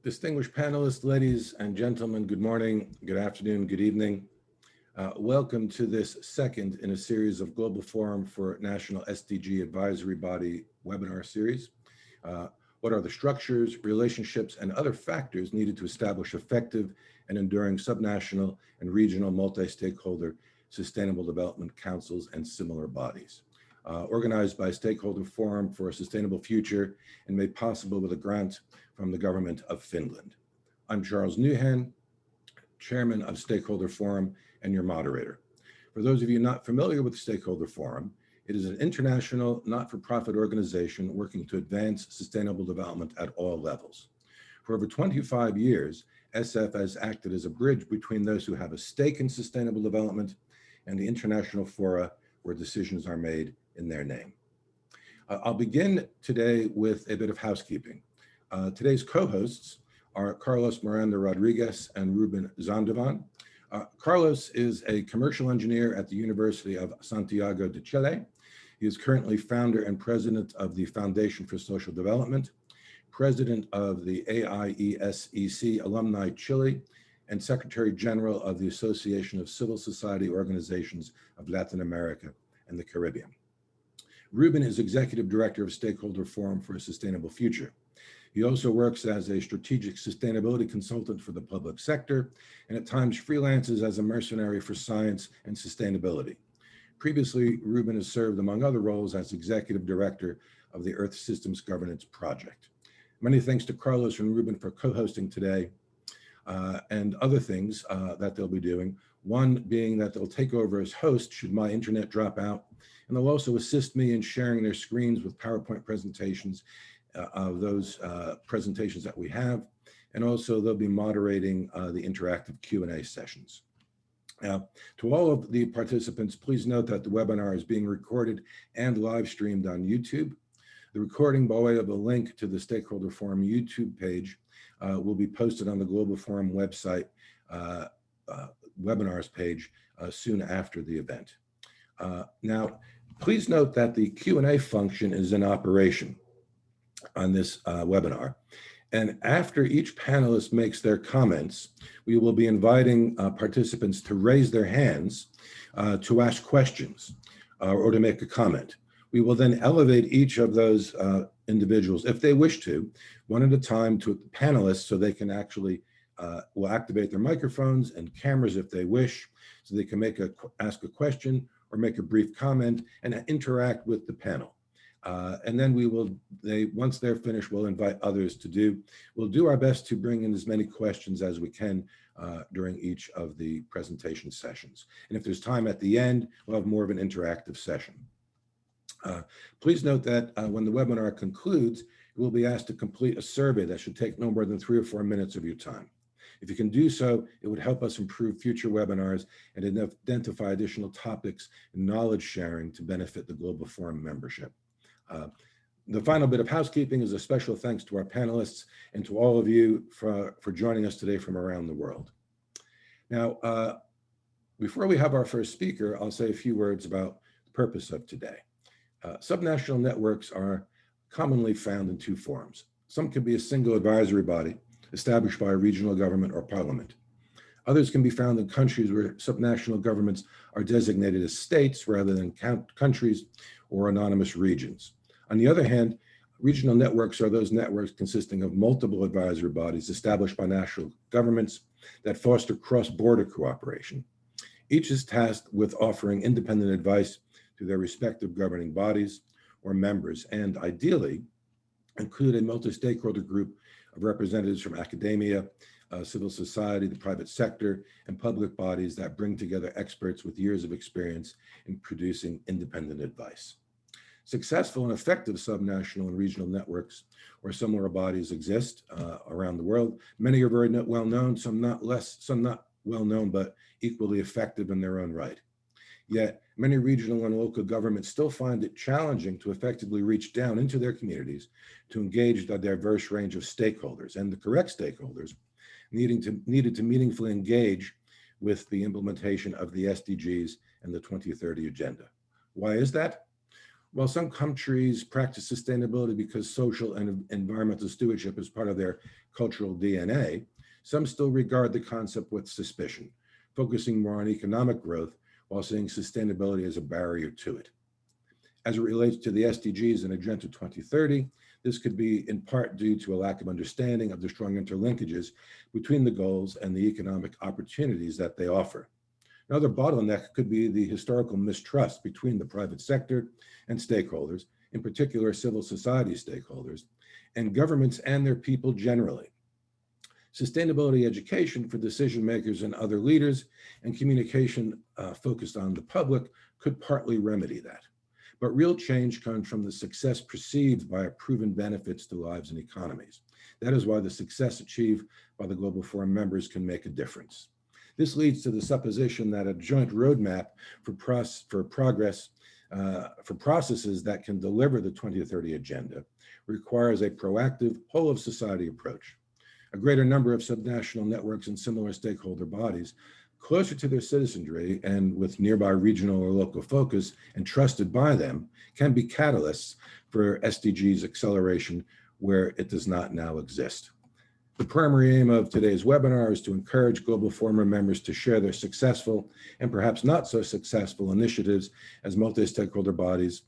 Distinguished panelists, ladies and gentlemen, good morning, good afternoon, good evening. Welcome to this second in a series of Global Forum for National SDG Advisory Body webinar series. What are the structures, relationships, and other factors needed to establish effective and enduring subnational and regional multi-stakeholder sustainable development councils and similar bodies? Organized by Stakeholder Forum for a Sustainable Future and made possible with a grant from the government of Finland. I'm Charles Newhan, Chairman of Stakeholder Forum and your moderator. For those of you not familiar with Stakeholder Forum, it is an international not-for-profit organization working to advance sustainable development at all levels. For over 25 years, SF has acted as a bridge between those who have a stake in sustainable development and the international fora where decisions are made in their name. I'll begin today with a bit of housekeeping. Today's co-hosts are Carlos Miranda Rodriguez and Ruben Zondovan. Carlos is a commercial engineer at the University of Santiago de Chile. He is currently founder and president of the Foundation for Social Development, president of the AIESEC Alumni Chile, and Secretary General of the Association of Civil Society Organizations of Latin America and the Caribbean. Ruben is Executive Director of Stakeholder Forum for a Sustainable Future. He also works as a strategic sustainability consultant for the public sector, and at times freelances as a mercenary for science and sustainability. Previously, Ruben has served, among other roles, as Executive Director of the Earth Systems Governance Project. Many thanks to Carlos and Ruben for co-hosting today and other things that they'll be doing. One being that they'll take over as host should my internet drop out, and they'll also assist me in sharing their screens with PowerPoint presentations of those presentations that we have, and also they'll be moderating the interactive Q&A sessions. Now, to all of the participants, please note that the webinar is being recorded and live streamed on YouTube. The recording, by way of a link to the Stakeholder Forum YouTube page, will be posted on the Global Forum website webinars page soon after the event. Now, please note that the Q&A function is in operation on this webinar. And after each panelist makes their comments, we will be inviting participants to raise their hands to ask questions or to make a comment. We will then elevate each of those individuals, if they wish to, one at a time to the panelists so they can actually will activate their microphones and cameras if they wish, so they can ask a question or make a brief comment and interact with the panel. And then once they're finished, we'll invite others we'll do our best to bring in as many questions as we can during each of the presentation sessions. And if there's time at the end, we'll have more of an interactive session. Please note that when the webinar concludes, you will be asked to complete a survey that should take no more than 3 or 4 minutes of your time. If you can do so, it would help us improve future webinars and identify additional topics and knowledge sharing to benefit the Global Forum membership. The final bit of housekeeping is a special thanks to our panelists and to all of you for joining us today from around the world. Now, before we have our first speaker, I'll say a few words about the purpose of today. Subnational networks are commonly found in 2 forms. Some can be a single advisory body established by a regional government or parliament. Others can be found in countries where subnational governments are designated as states rather than countries or autonomous regions. On the other hand, regional networks are those networks consisting of multiple advisory bodies established by national governments that foster cross-border cooperation. Each is tasked with offering independent advice to their respective governing bodies or members, and ideally include a multi-stakeholder group of representatives from academia, civil society, the private sector, and public bodies that bring together experts with years of experience in producing independent advice. Successful and effective subnational and regional networks or similar bodies exist around the world. Many are very well known, some not well known, but equally effective in their own right. Yet many regional and local governments still find it challenging to effectively reach down into their communities to engage a diverse range of stakeholders, and the correct stakeholders needed to meaningfully engage with the implementation of the SDGs and the 2030 agenda. Why is that? While some countries practice sustainability because social and environmental stewardship is part of their cultural DNA, some still regard the concept with suspicion, focusing more on economic growth while seeing sustainability as a barrier to it. As it relates to the SDGs and Agenda 2030, this could be in part due to a lack of understanding of the strong interlinkages between the goals and the economic opportunities that they offer. Another bottleneck could be the historical mistrust between the private sector and stakeholders, in particular civil society stakeholders, and governments and their people generally. Sustainability education for decision makers and other leaders and communication focused on the public could partly remedy that. But real change comes from the success perceived by proven benefits to lives and economies. That is why the success achieved by the Global Forum members can make a difference. This leads to the supposition that a joint roadmap for processes that can deliver the 2030 agenda requires a proactive, whole of society approach. A greater number of subnational networks and similar stakeholder bodies closer to their citizenry and with nearby regional or local focus and trusted by them can be catalysts for SDGs acceleration where it does not now exist. The primary aim of today's webinar is to encourage Global Forum members to share their successful and perhaps not so successful initiatives as multi-stakeholder bodies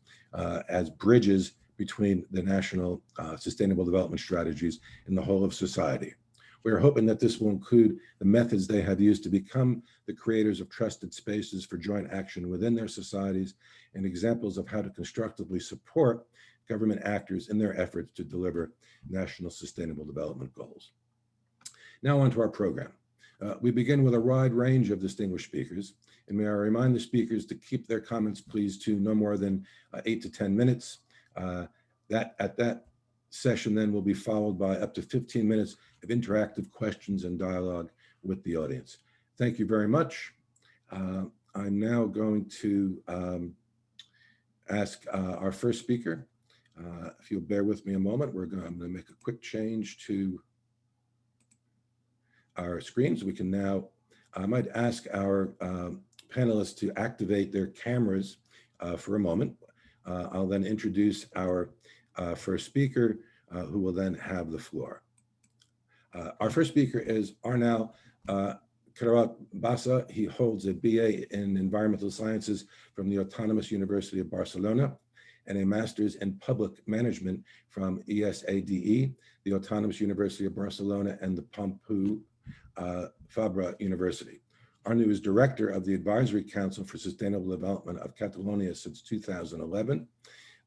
as bridges between the national sustainable development strategies and the whole of society. We are hoping that this will include the methods they have used to become the creators of trusted spaces for joint action within their societies and examples of how to constructively support government actors in their efforts to deliver national sustainable development goals. Now on to our program. We begin with a wide range of distinguished speakers, and may I remind the speakers to keep their comments, please, to no more than 8 to 10 minutes. That session then will be followed by up to 15 minutes of interactive questions and dialogue with the audience. Thank you very much. I'm now going to ask our first speaker. If you'll bear with me a moment, I'm going to make a quick change to our screens. We can now, I might ask our panelists to activate their cameras for a moment. I'll then introduce our first speaker, who will then have the floor. Our first speaker is Arnau Carabassa. He holds a BA in Environmental Sciences from the Autonomous University of Barcelona and a Master's in Public Management from ESADE, the Autonomous University of Barcelona, and the Pompeu Fabra University. Arnau is Director of the Advisory Council for Sustainable Development of Catalonia since 2011.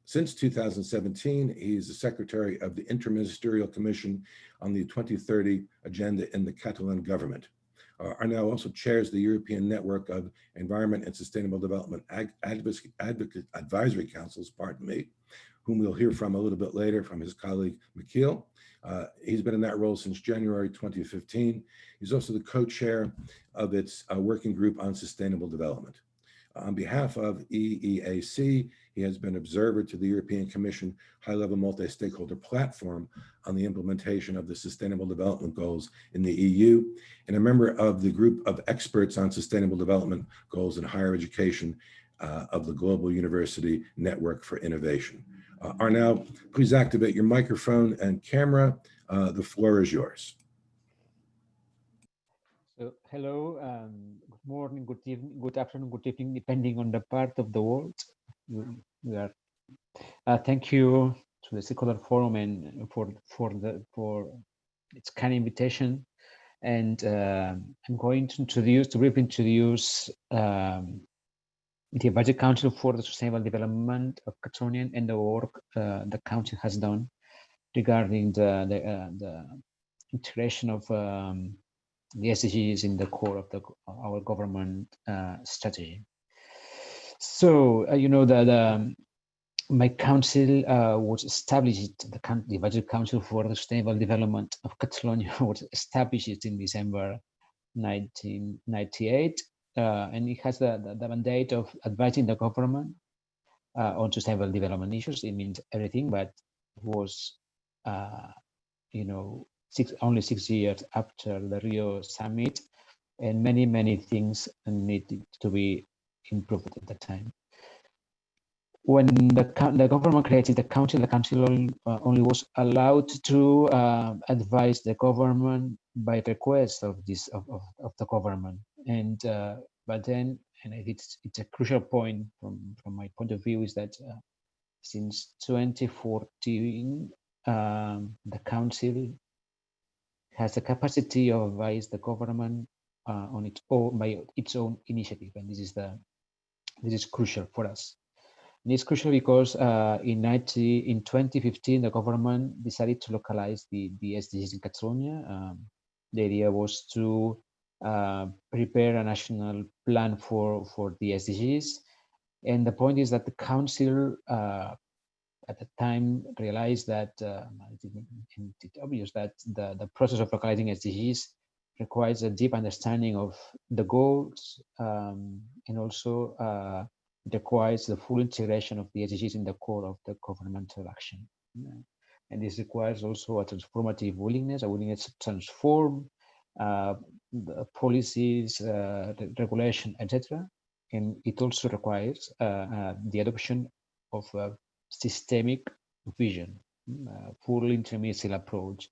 Since 2017, he is the Secretary of the Interministerial Commission on the 2030 Agenda in the Catalan government. Arnau also chairs the European Network of Environment and Sustainable Development Advisory Councils, whom we'll hear from a little bit later from his colleague, Michiel. He's been in that role since January 2015. He's also the co-chair of its working group on sustainable development. On behalf of EEAC, he has been observer to the European Commission high-level multi-stakeholder platform on the implementation of the Sustainable Development Goals in the EU, and a member of the group of experts on sustainable development goals in higher education of the Global University Network for Innovation. Arnau, please activate your microphone and camera. The floor is yours. So, hello, good morning, good evening, good afternoon, good evening, depending on the part of the world we are. Thank you to the Stakeholder Forum and for its kind invitation. And I'm going to briefly introduce the Advisory Council for the Sustainable Development of Catalonia and the work the Council has done regarding the integration of the SDGs in the core of our government strategy. So, you know that my council was established, the Advisory Council for the Sustainable Development of Catalonia was established in December 1998, and it has the mandate of advising the government on sustainable development issues. It means everything, but it was, you know, only 6 years after the Rio summit, and many things needed to be improved at that time. when the government created the council only was allowed to advise the government by request of the government. And but then, and it's a crucial point from my point of view, is that since 2014, the council has the capacity of advise the government on its own, by its own initiative, and this is crucial for us. And it's crucial because in 2015, the government decided to localize the SDGs in Catalonia. The idea was to prepare a national plan for the SDGs. And the point is that the council at the time realized that it's obvious that the process of localizing SDGs requires a deep understanding of the goals, and also requires the full integration of the SDGs in the core of the governmental action. And this requires also a transformative willingness, a willingness to transform the policies, regulation, etc. And it also requires the adoption of a systemic vision, full intermediate approach.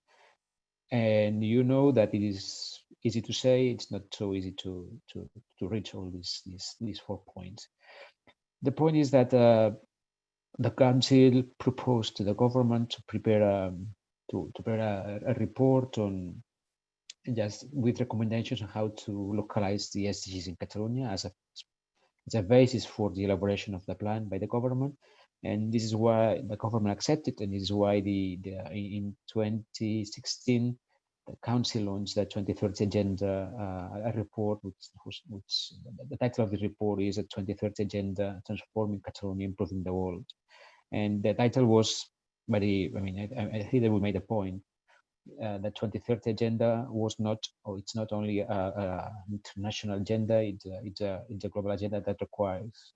And you know that it is easy to say, it's not so easy to reach all these 4 points. The point is that the council proposed to the government to prepare a report on, just with recommendations on how to localize the SDGs in Catalonia as a basis for the elaboration of the plan by the government. And this is why the government accepted, and this is why in 2016 the council launched the 2030 agenda, a report which the title of the report is a 2030 agenda, transforming Catalonia, improving the world. And the title was very, I think that we made a point. The 2030 agenda was not, or it's not only an international agenda, it's a global agenda that requires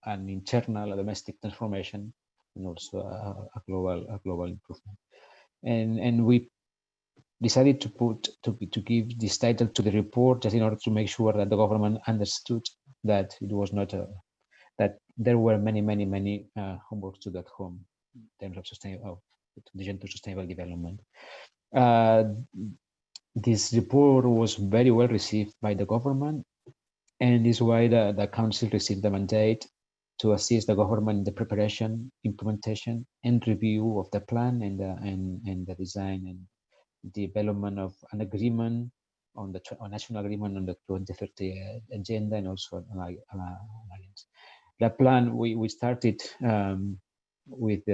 an internal, domestic transformation, and also a global improvement. And we decided to give this title to the report just in order to make sure that the government understood that it was not that there were many homeworks to do at home in terms of contribution to sustainable development. This report was very well received by the government, and is why the council received the mandate to assist the government in the preparation, implementation, and review of the plan and the design and development of an agreement on the national agreement on the 2030 agenda, and also an alliance. The plan we started with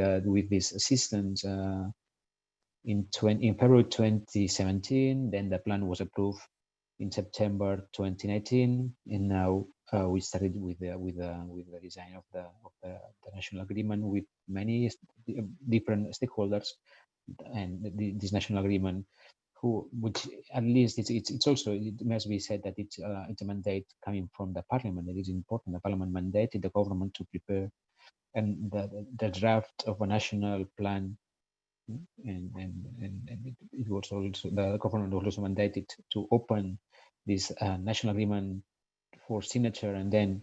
this assistance in February 2017. Then the plan was approved in September 2019, and now we started with the design of the national agreement with many different stakeholders, and this national agreement, which at least it's also, it must be said that it's a mandate coming from the parliament. It is important. The parliament mandated the government to prepare and the draft of a national plan, and it was also, the government was also mandated to open this national agreement for signature, and then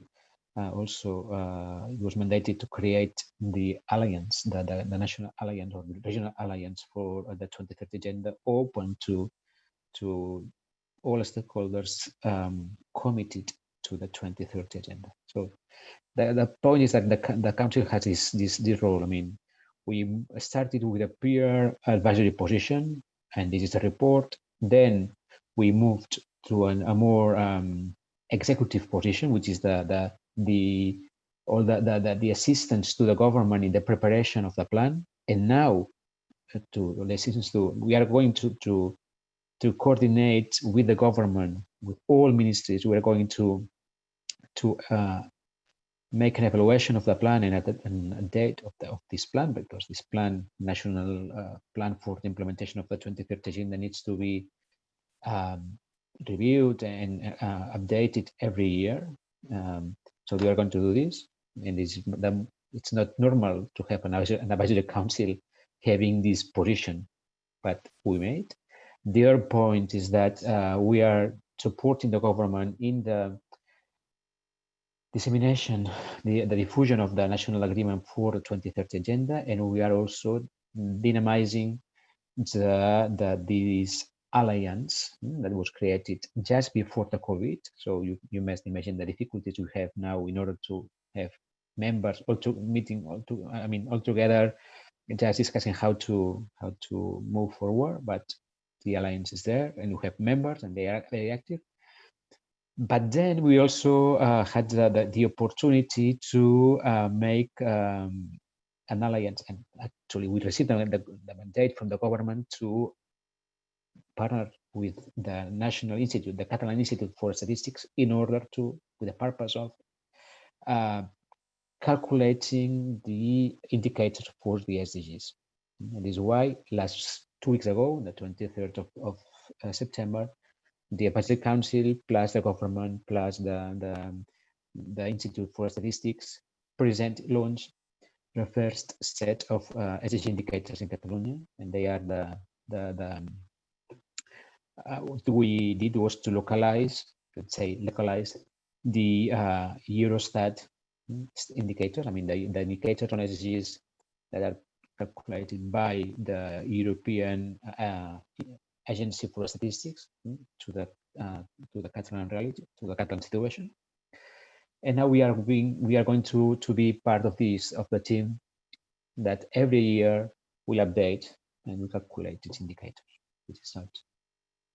also it was mandated to create the alliance, the national alliance or the regional alliance for the 2030 agenda, open to all stakeholders committed to the 2030 agenda. So the point is that the council has this role. I mean, we started with a peer advisory position, and this is a report. Then we moved to a more executive position, which is the assistance to the government in the preparation of the plan. And now to the assistance to, we are going to coordinate with the government, with all ministries. We are going to make an evaluation of the plan and a date of this plan, because this plan, national plan for the implementation of the 2030 agenda, needs to be reviewed and updated every year. So we are going to do this, and it's not normal to have an advisory council having this position, but we made. The other point is that we are supporting the government in the dissemination, the diffusion of the national agreement for the 2030 agenda, and we are also dynamizing this alliance that was created just before the COVID. So you must imagine the difficulties we have now in order to have members all together, just discussing how to move forward. But the alliance is there, and we have members, and they are very active. But then we also had the opportunity to make an alliance, and actually we received the mandate from the government to partner with the National Institute, the Catalan Institute for Statistics, in order to, with the purpose of calculating the indicators for the SDGs. And this is why last 2 weeks ago, the 23rd of September, the Advisory Council plus the government plus the Institute for Statistics launched the first set of SDG indicators in Catalonia, and they are what we did was to localize the Eurostat indicators. I mean, the indicators on SDGs that are calculated by the European Agency for Statistics to the Catalan reality, to the Catalan situation. And now we are going to be part of the team that every year will update and we calculate its indicators, which is not.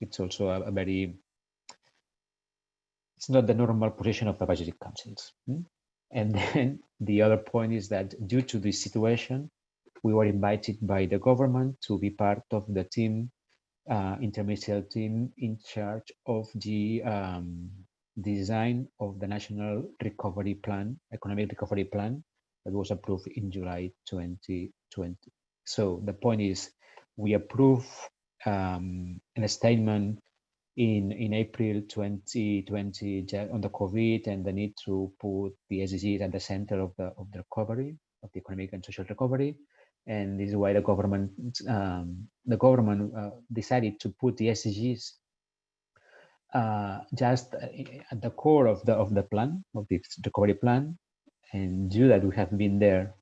It's also it's not the normal position of the budgetary councils. And then the other point is that due to this situation, we were invited by the government to be part of the team, interministerial team in charge of the design of the National Recovery Plan, Economic Recovery Plan, that was approved in July 2020. So the point is, we approve a statement in April 2020 on the COVID and the need to put the SDGs at the center of the recovery, of the economic and social recovery. And this is why the government decided to put the SDGs just at the core of the plan, of the recovery plan. And due that we have been there,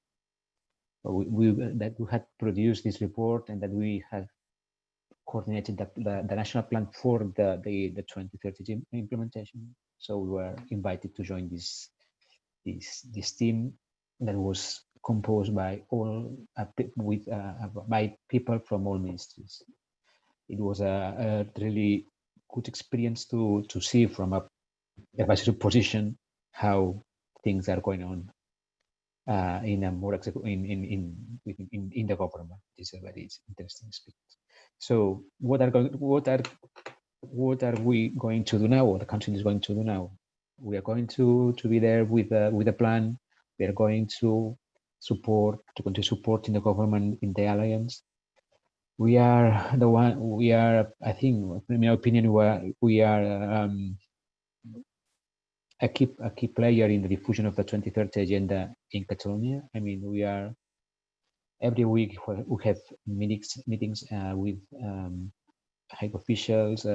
that we had produced this report and that we have coordinated the national plan for the 2030 implementation. So we were invited to join this team that was composed by by people from all ministries. It was a really good experience to see from a advisory position how things are going on in a more in the government. This is a very interesting experience. So what are we going to do now? What the country is going to do now? We are going to be there with a plan. We are going to continue supporting the government in the alliance. We are I think, in my opinion, we are a key player in the diffusion of the 2030 agenda in Catalonia. I mean, we are every week we have meetings with high officials,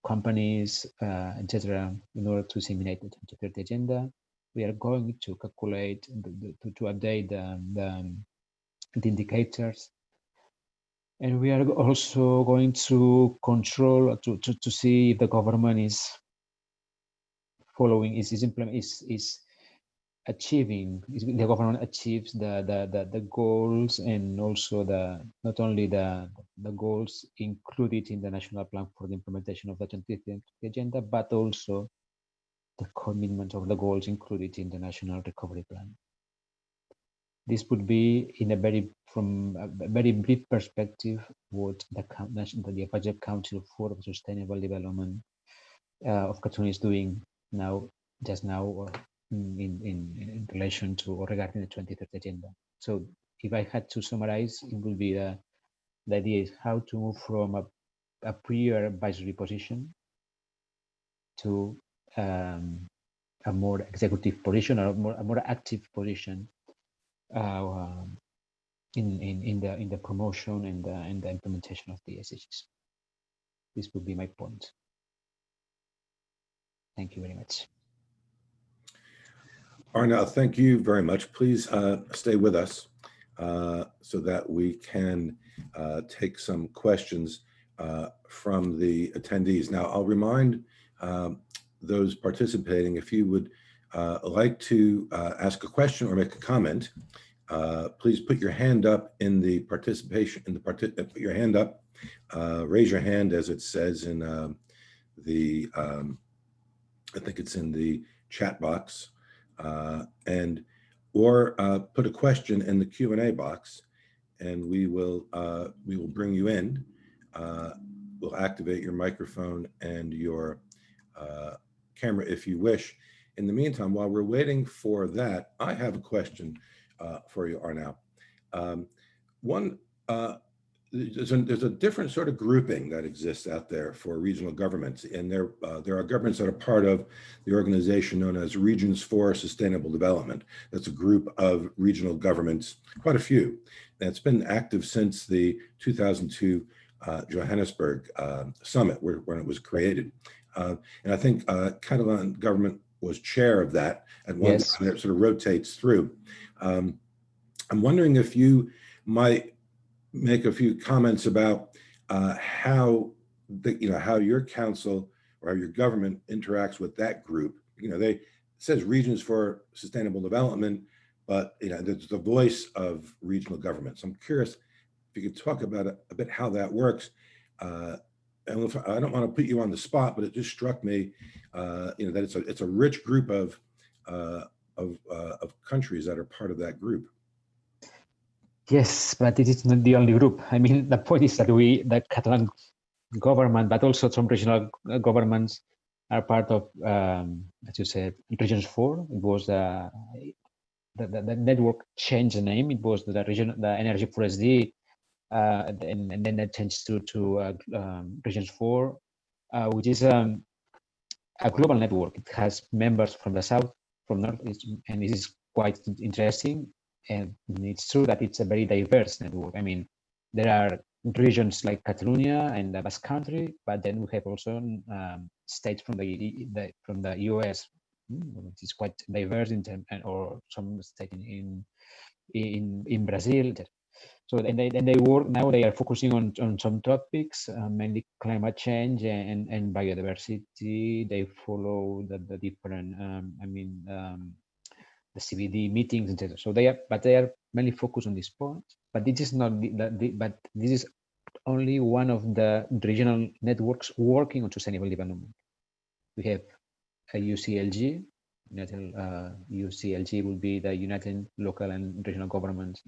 companies, etc., in order to disseminate the 2030 agenda. We are going to calculate, to update the indicators, and we are also going to control to see if the government is following, is achieving, the government achieves the goals, and also not only the goals included in the national plan for the implementation of the 2030 agenda, but also the commitment of the goals included in the national recovery plan. This would be from a very brief perspective what the Advisory Council for the Sustainable Development of Catalonia is doing just now, or in relation to or regarding the 2030 agenda. So if I had to summarize, it would be the idea is how to move from a prior advisory position to a more executive position, or a more active position in the promotion and the implementation of the SDGs. This would be my point. Thank you very much. Arnel, thank you very much. Please stay with us so that we can take some questions from the attendees. Now, I'll remind those participating, if you would like to ask a question or make a comment, please put your hand up in the participation, put your hand up, raise your hand as it says in the, I think it's in the chat box, or put a question in the Q&A box, and we will bring you in. We'll activate your microphone and your camera if you wish. In the meantime, while we're waiting for that, I have a question for you, Arnel. There's a different sort of grouping that exists out there for regional governments, and there are governments that are part of the organization known as Regions for Sustainable Development. That's a group of regional governments, quite a few, that's been active since the 2002 Johannesburg summit, when it was created. And I think Catalan government was chair of that at one time, and it sort of rotates through. I'm wondering if you might make a few comments about how how your council or your government interacts with that group. It says Regions for Sustainable Development, but there's the voice of regional governments. I'm curious if you could talk about a bit how that works. And I don't want to put you on the spot, but it just struck me, that it's a rich group of countries that are part of that group. Yes, but it is not the only group. I mean, the point is that the Catalan government, but also some regional governments are part of, as you said, Regions 4. It was the network changed the name. It was the Energy for SD, and then that changed to Regions 4, which is a global network. It has members from the south, from north, and this is quite interesting. And it's true that it's a very diverse network. I mean, there are regions like Catalonia and the Basque Country, but then we have also states from the US, which is quite diverse or some state in Brazil. So and they work now. They are focusing on some topics, mainly climate change and biodiversity. They follow the different. The CBD meetings, etc. So they are mainly focused on this point. But this is not but this is only one of the regional networks working on sustainable development. We have a UCLG. UCLG will be the United Local and Regional Governments.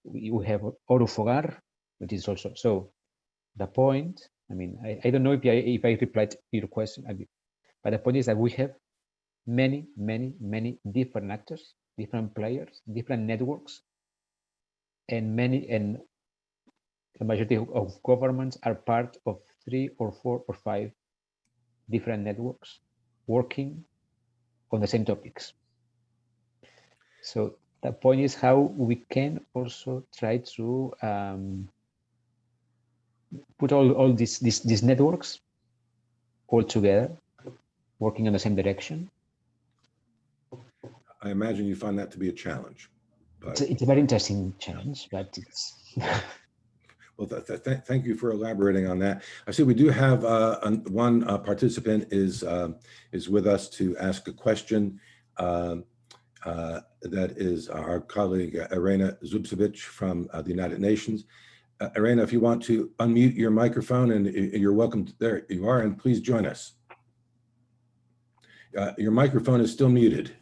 We have Orufogar, which is also so. The point. I mean, I don't know if I replied to your question, but the point is that we have many different actors, different players, different networks, and the majority of governments are part of 3 or 4 or 5 different networks working on the same topics. So the point is how we can also try to put all these networks all together, working in the same direction. I imagine you find that to be a challenge. But it's a very interesting challenge, but it's. Well, thank you for elaborating on that. I see we do have one participant is with us to ask a question. That is our colleague Irena Zubcevic from the United Nations. Irena, if you want to unmute your microphone, and you're welcome. There you are, and please join us. Your microphone is still muted.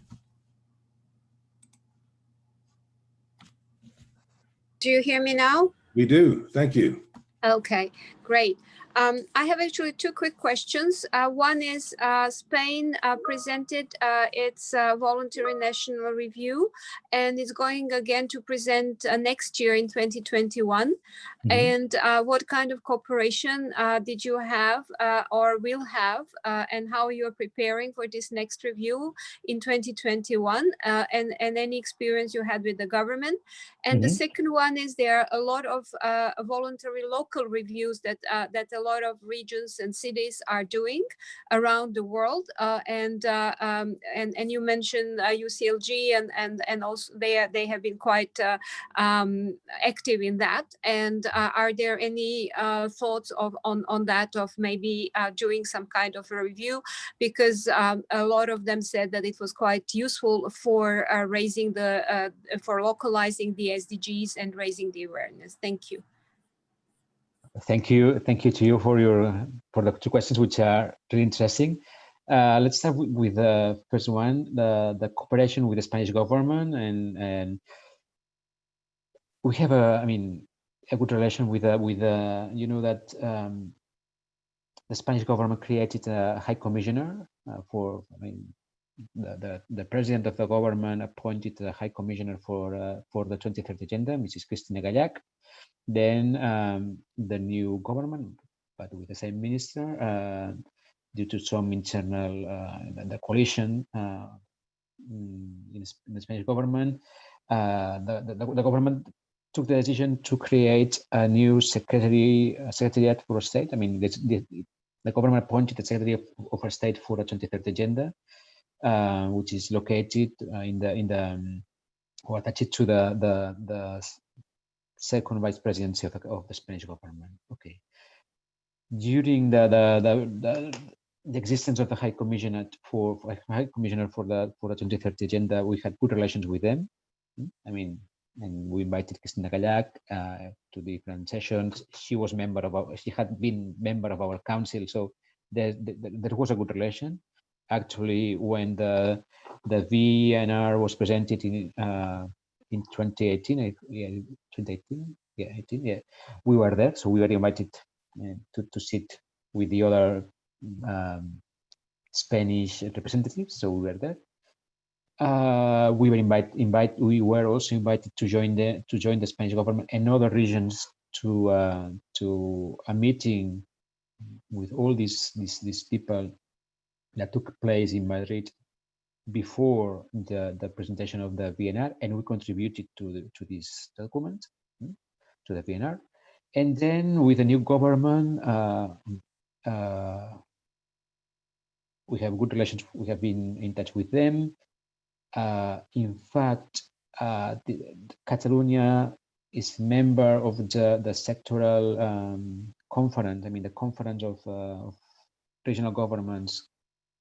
Do you hear me now? We do. Thank you. Okay, great. I have actually 2 quick questions. One is Spain presented its voluntary national review, and it's going again to present next year in 2021. Mm-hmm. And what kind of cooperation did you have or will have, and how you're preparing for this next review in 2021, and any experience you had with the government? And mm-hmm. The second one is there are a lot of voluntary local reviews that a lot of regions and cities are doing around the world. And you mentioned UCLG, and also they have been quite active in that. And are there any thoughts on that, of maybe doing some kind of a review? Because a lot of them said that it was quite useful for raising the for localizing the SDGs and raising the awareness. Thank you. Thank you to you for the two questions, which are really interesting. Let's start with the first one, the cooperation with the Spanish government, and we have a good relation with you know that the Spanish government created a high commissioner for the president of the government appointed a high commissioner for the 2030 agenda, Mrs. Cristina Gallac. Then the new government, but with the same minister, due to some internal the coalition in the Spanish government, the government took the decision to create a new secretariat for state. I mean, the government appointed the secretary of state for the 2030 agenda, which is located in the or attached to the second vice presidency of the Spanish government. Okay. During the existence of the High Commissioner for the 2030 agenda, we had good relations with them. I mean, and we invited Cristina Gallac to different sessions. She had been member of our council, so there was a good relation. Actually, when the VNR was presented in 2018, 2018, we were there, so we were invited to sit with the other Spanish representatives, so we were there. We were also invited to join the Spanish government and other regions to a meeting with all these people that took place in Madrid before the presentation of the VNR, and we contributed to this document, to the VNR. And then with the new government, we have good relations. We have been in touch with them. In fact, Catalonia is member of the sectoral conference. I mean, the conference of regional governments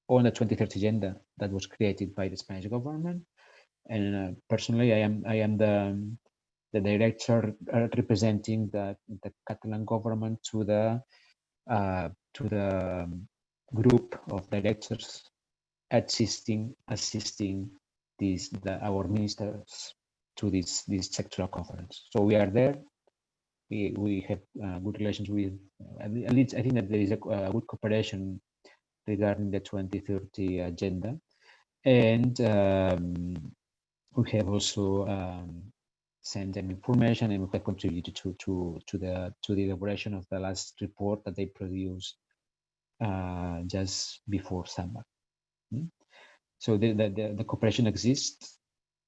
on the 2030 agenda that was created by the Spanish government. And personally, I am the director representing the Catalan government to the group of directors assisting our ministers to this sectoral conference. So we are there. We have good relations with. At least I think that there is a good cooperation regarding the 2030 agenda, and we have also sent them information, and we have contributed to the elaboration of the last report that they produced just before summer. So the cooperation exists.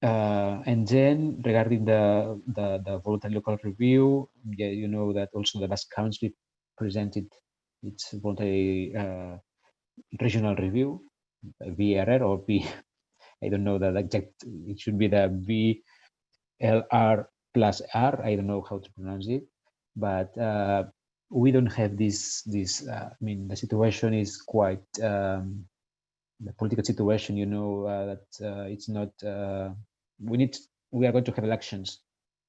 And then regarding the voluntary local review, yeah, you know that also the last council presented its voluntary regional review, VRR or V. I don't know the exact. It should be the VLR plus R. I don't know how to pronounce it, but we don't have this. I mean, the situation is quite. The political situation, you know, that it's not. We are going to have elections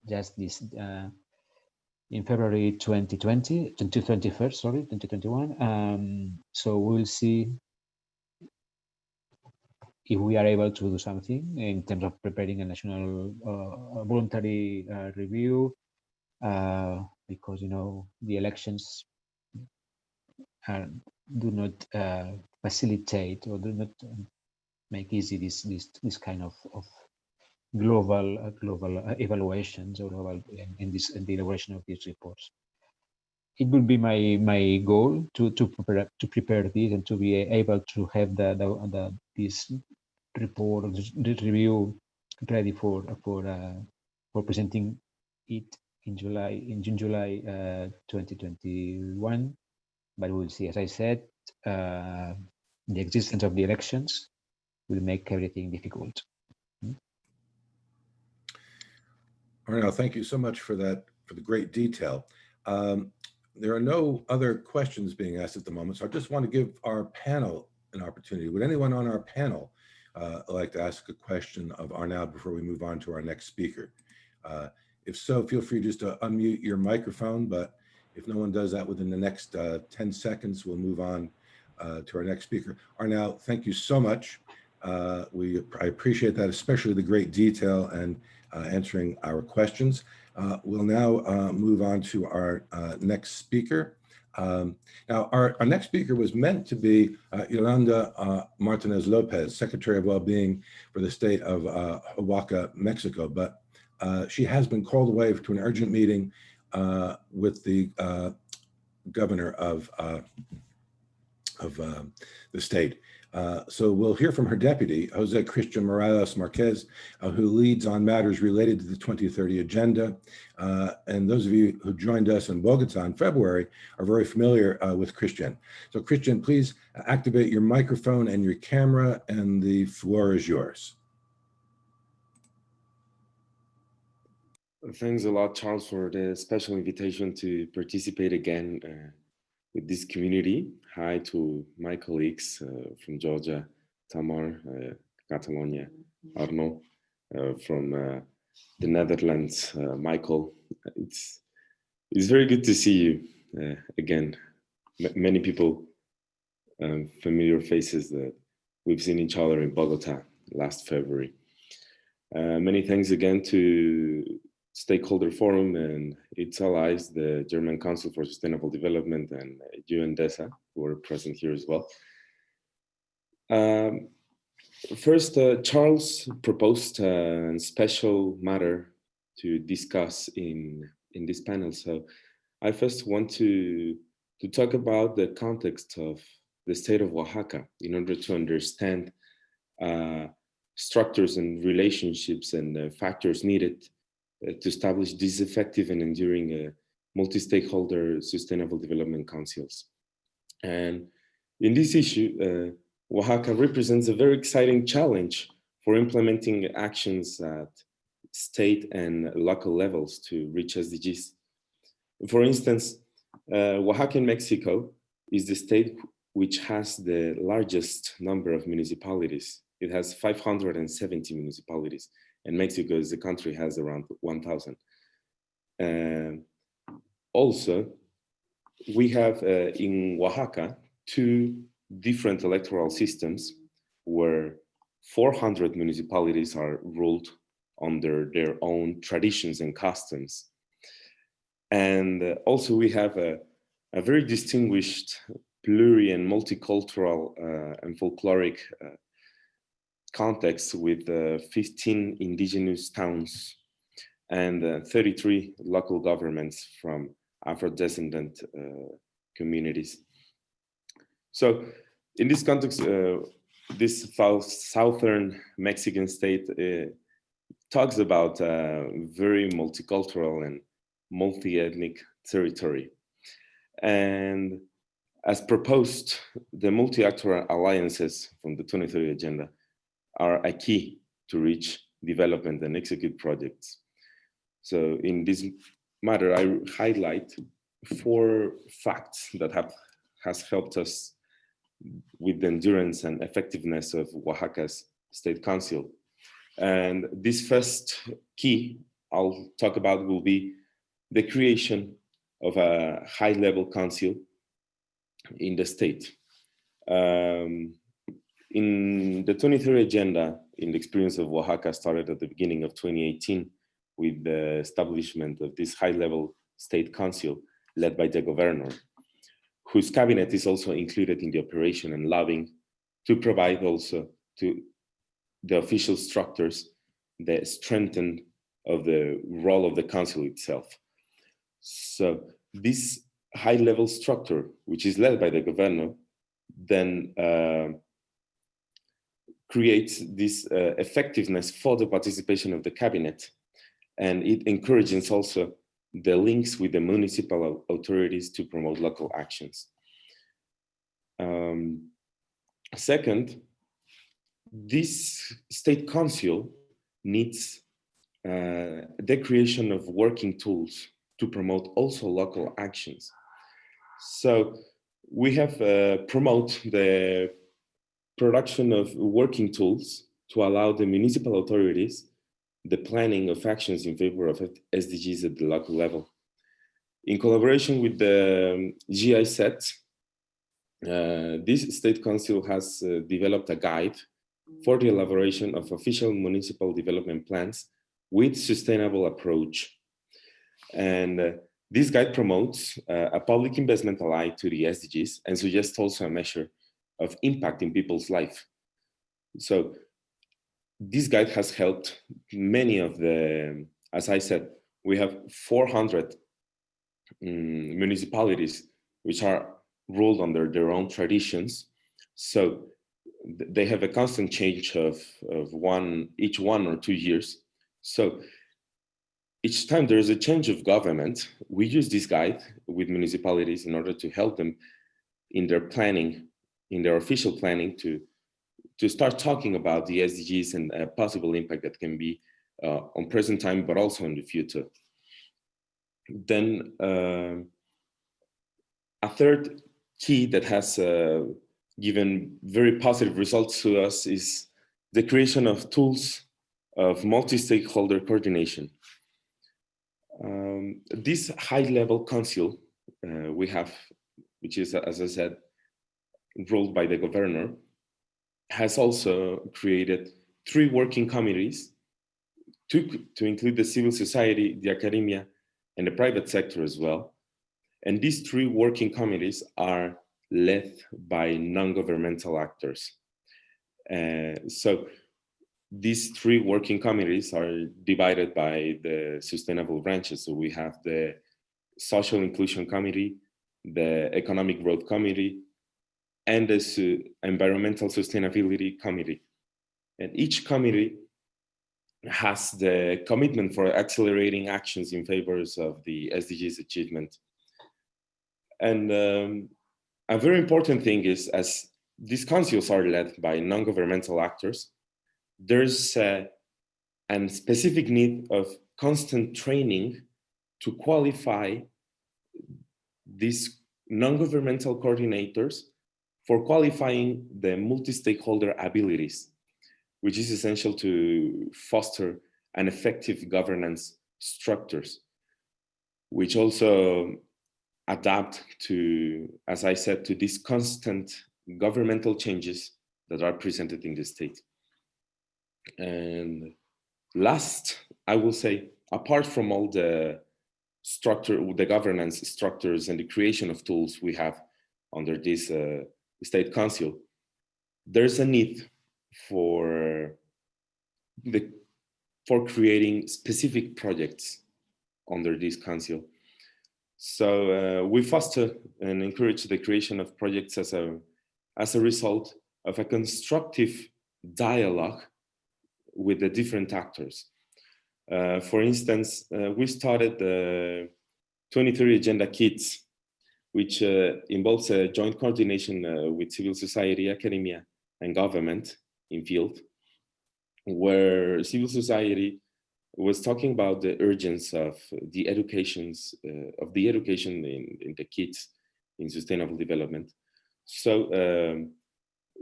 just this in February 2021. So we'll see if we are able to do something in terms of preparing a national voluntary review, because you know the elections do not facilitate or do not make easy this kind of global evaluations or global in the elaboration of these reports. It will be my goal to prepare this and to be able to have this report, this review ready for presenting it in June, July 2021 but we'll see. As I said, the existence of the elections will make everything difficult. Arnau, thank you so much for that, for the great detail. There are no other questions being asked at the moment, so I just want to give our panel an opportunity. Would anyone on our panel like to ask a question of Arnau before we move on to our next speaker? If so, feel free just to unmute your microphone, but if no one does that within the next 10 seconds, we'll move on to our next speaker. Arnau, thank you so much. I appreciate that, especially the great detail and answering our questions. We'll now move on to our next speaker. Now, our next speaker was meant to be Yolanda Martinez Lopez, Secretary of Wellbeing for the state of Oaxaca, Mexico, but she has been called away to an urgent meeting with the governor of the state. So we'll hear from her deputy, Jose Christian Morales Marquez, who leads on matters related to the 2030 agenda. And those of you who joined us in Bogota in February are very familiar with Christian. So Christian, please activate your microphone and your camera, and the floor is yours. Thanks a lot, Charles, for the special invitation to participate again with this community. Hi to my colleagues from Georgia, Tamar, Catalonia, Arno, from the Netherlands, Michael. It's very good to see you again. Many people, familiar faces that we've seen each other in Bogota last February. Many thanks again to Stakeholder Forum and its allies, the German Council for Sustainable Development and UNDESA, who are present here as well. First, Charles proposed a special matter to discuss in this panel. So I first want to talk about the context of the state of Oaxaca in order to understand structures and relationships and factors needed to establish these effective and enduring multi-stakeholder sustainable development councils. And in this issue, Oaxaca represents a very exciting challenge for implementing actions at state and local levels to reach SDGs. For instance, Oaxaca in Mexico is the state which has the largest number of municipalities. It has 570 municipalities. And Mexico as a country has around 1,000. Also, we have in Oaxaca 2 different electoral systems where 400 municipalities are ruled under their own traditions and customs. And also we have a very distinguished pluri and multicultural and folkloric context with 15 indigenous towns and 33 local governments from Afro-descendant communities. So in this context, this southern Mexican state talks about very multicultural and multi-ethnic territory. And as proposed, the multi-actor alliances from the 2030 agenda are a key to reach development and execute projects. So in this matter, I highlight 4 facts that has helped us with the endurance and effectiveness of Oaxaca's State Council. And this first key I'll talk about will be the creation of a high-level council in the state. In the 2030 agenda, in the experience of Oaxaca, started at the beginning of 2018 with the establishment of this high-level state council led by the governor, whose cabinet is also included in the operation and lobbying to provide also to the official structures the strengthen of the role of the council itself. So this high-level structure, which is led by the governor, then creates this effectiveness for the participation of the cabinet, and it encourages also the links with the municipal authorities to promote local actions. Second, this state council needs the creation of working tools to promote also local actions. So we have promote the production of working tools to allow the municipal authorities the planning of actions in favor of SDGs at the local level. In collaboration with the GIZ, this State Council has developed a guide for the elaboration of official municipal development plans with sustainable approach. And this guide promotes a public investment allied to the SDGs and suggests also a measure of impact in people's life. So this guide has helped many of the, as I said, we have 400 municipalities which are ruled under their own traditions. So they have a constant change of each 1 or 2 years. So each time there is a change of government, we use this guide with municipalities in order to help them in their planning, in their official planning, to start talking about the SDGs and a possible impact that can be on present time, but also in the future. Then a third key that has given very positive results to us is the creation of tools of multi-stakeholder coordination. This high-level council we have, which is, as I said, ruled by the governor, has also created 3 working committees to include the civil society, the academia, and the private sector as well. And these 3 working committees are led by non-governmental actors. So these 3 working committees are divided by the sustainable branches. So we have the Social Inclusion Committee, the Economic Growth Committee, and the Environmental Sustainability Committee. And each committee has the commitment for accelerating actions in favor of the SDGs achievement. And a very important thing is, as these councils are led by non-governmental actors, there's a specific need of constant training to qualify these non-governmental coordinators for qualifying the multi-stakeholder abilities, which is essential to foster an effective governance structures, which also adapt to, as I said, to these constant governmental changes that are presented in the state. And last, I will say, apart from all the structure, the governance structures and the creation of tools we have under this State Council, there's a need for creating specific projects under this council. So we foster and encourage the creation of projects as a result of a constructive dialogue with the different actors. For instance, we started the 2030 Agenda Kits, which involves a joint coordination with civil society, academia, and government in field, where civil society was talking about the urgence of the education in the kids in sustainable development. So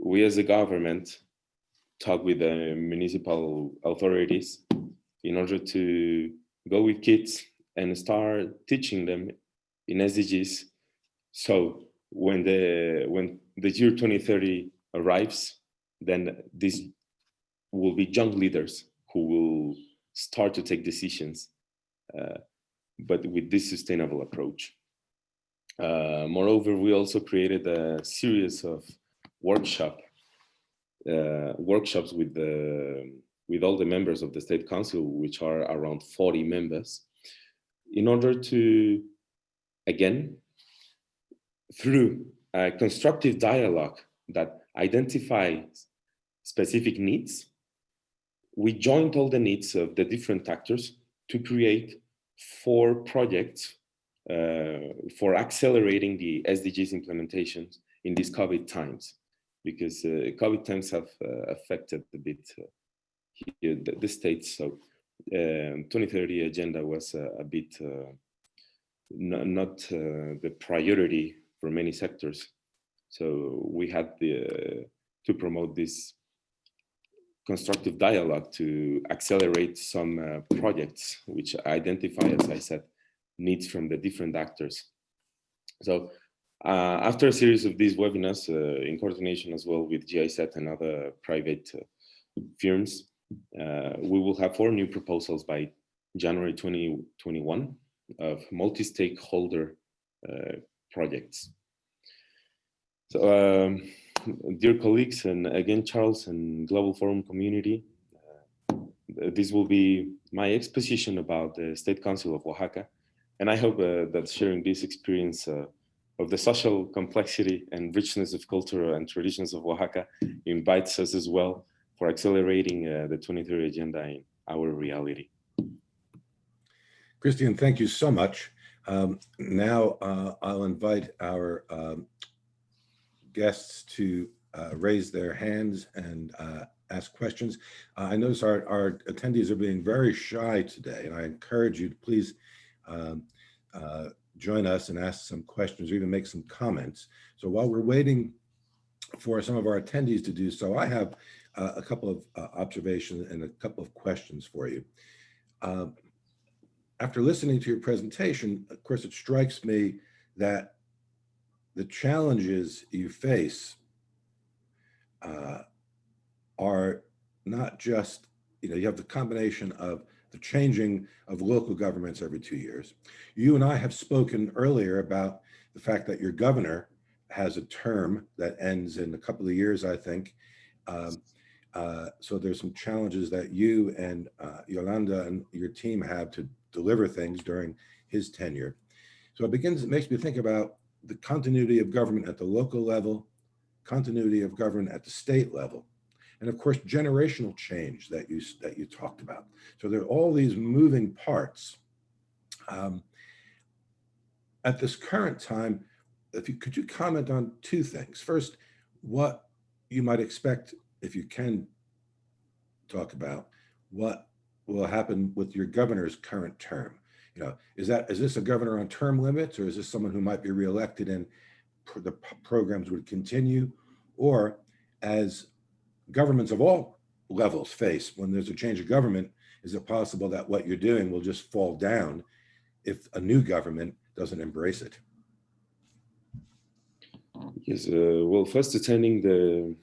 we as a government talk with the municipal authorities in order to go with kids and start teaching them in SDGs. So when the year 2030 arrives, then these will be young leaders who will start to take decisions, but with this sustainable approach. Moreover, we also created a series of workshops with all the members of the State Council, which are around 40 members, in order to, again, through a constructive dialogue that identifies specific needs, we joined all the needs of the different actors to create 4 projects for accelerating the SDGs implementations in these COVID times, because COVID times have affected a bit here, the states. So 2030 agenda was a bit not the priority for many sectors. So we had to promote this constructive dialogue to accelerate some projects which identify, as I said, needs from the different actors. So after a series of these webinars, in coordination as well with GIZ and other private firms, we will have 4 new proposals by January 2021 of multi-stakeholder projects. So, dear colleagues, and again, Charles and Global Forum community, this will be my exposition about the State Council of Oaxaca. And I hope that sharing this experience of the social complexity and richness of culture and traditions of Oaxaca invites us as well for accelerating the 2030 agenda in our reality. Christian, thank you so much. Now I'll invite our guests to raise their hands and ask questions. I notice our attendees are being very shy today, and I encourage you to please join us and ask some questions or even make some comments. So while we're waiting for some of our attendees to do so, I have a couple of observations and a couple of questions for you. After listening to your presentation, of course, it strikes me that the challenges you face are not just, you have the combination of the changing of local governments every 2 years. You and I have spoken earlier about the fact that your governor has a term that ends in a couple of years, I think. So there's some challenges that you and Yolanda and your team have to deliver things during his tenure. So it makes me think about the continuity of government at the local level, continuity of government at the state level, and of course, generational change that you talked about. So there are all these moving parts. At this current time, could you comment on 2 things? First, what you might expect, if you can talk about, what will happen with your governor's current term? Is this a governor on term limits, or is this someone who might be reelected and the programs would continue? Or as governments of all levels face, when there's a change of government, is it possible that what you're doing will just fall down if a new government doesn't embrace it? Yes, well, first attending the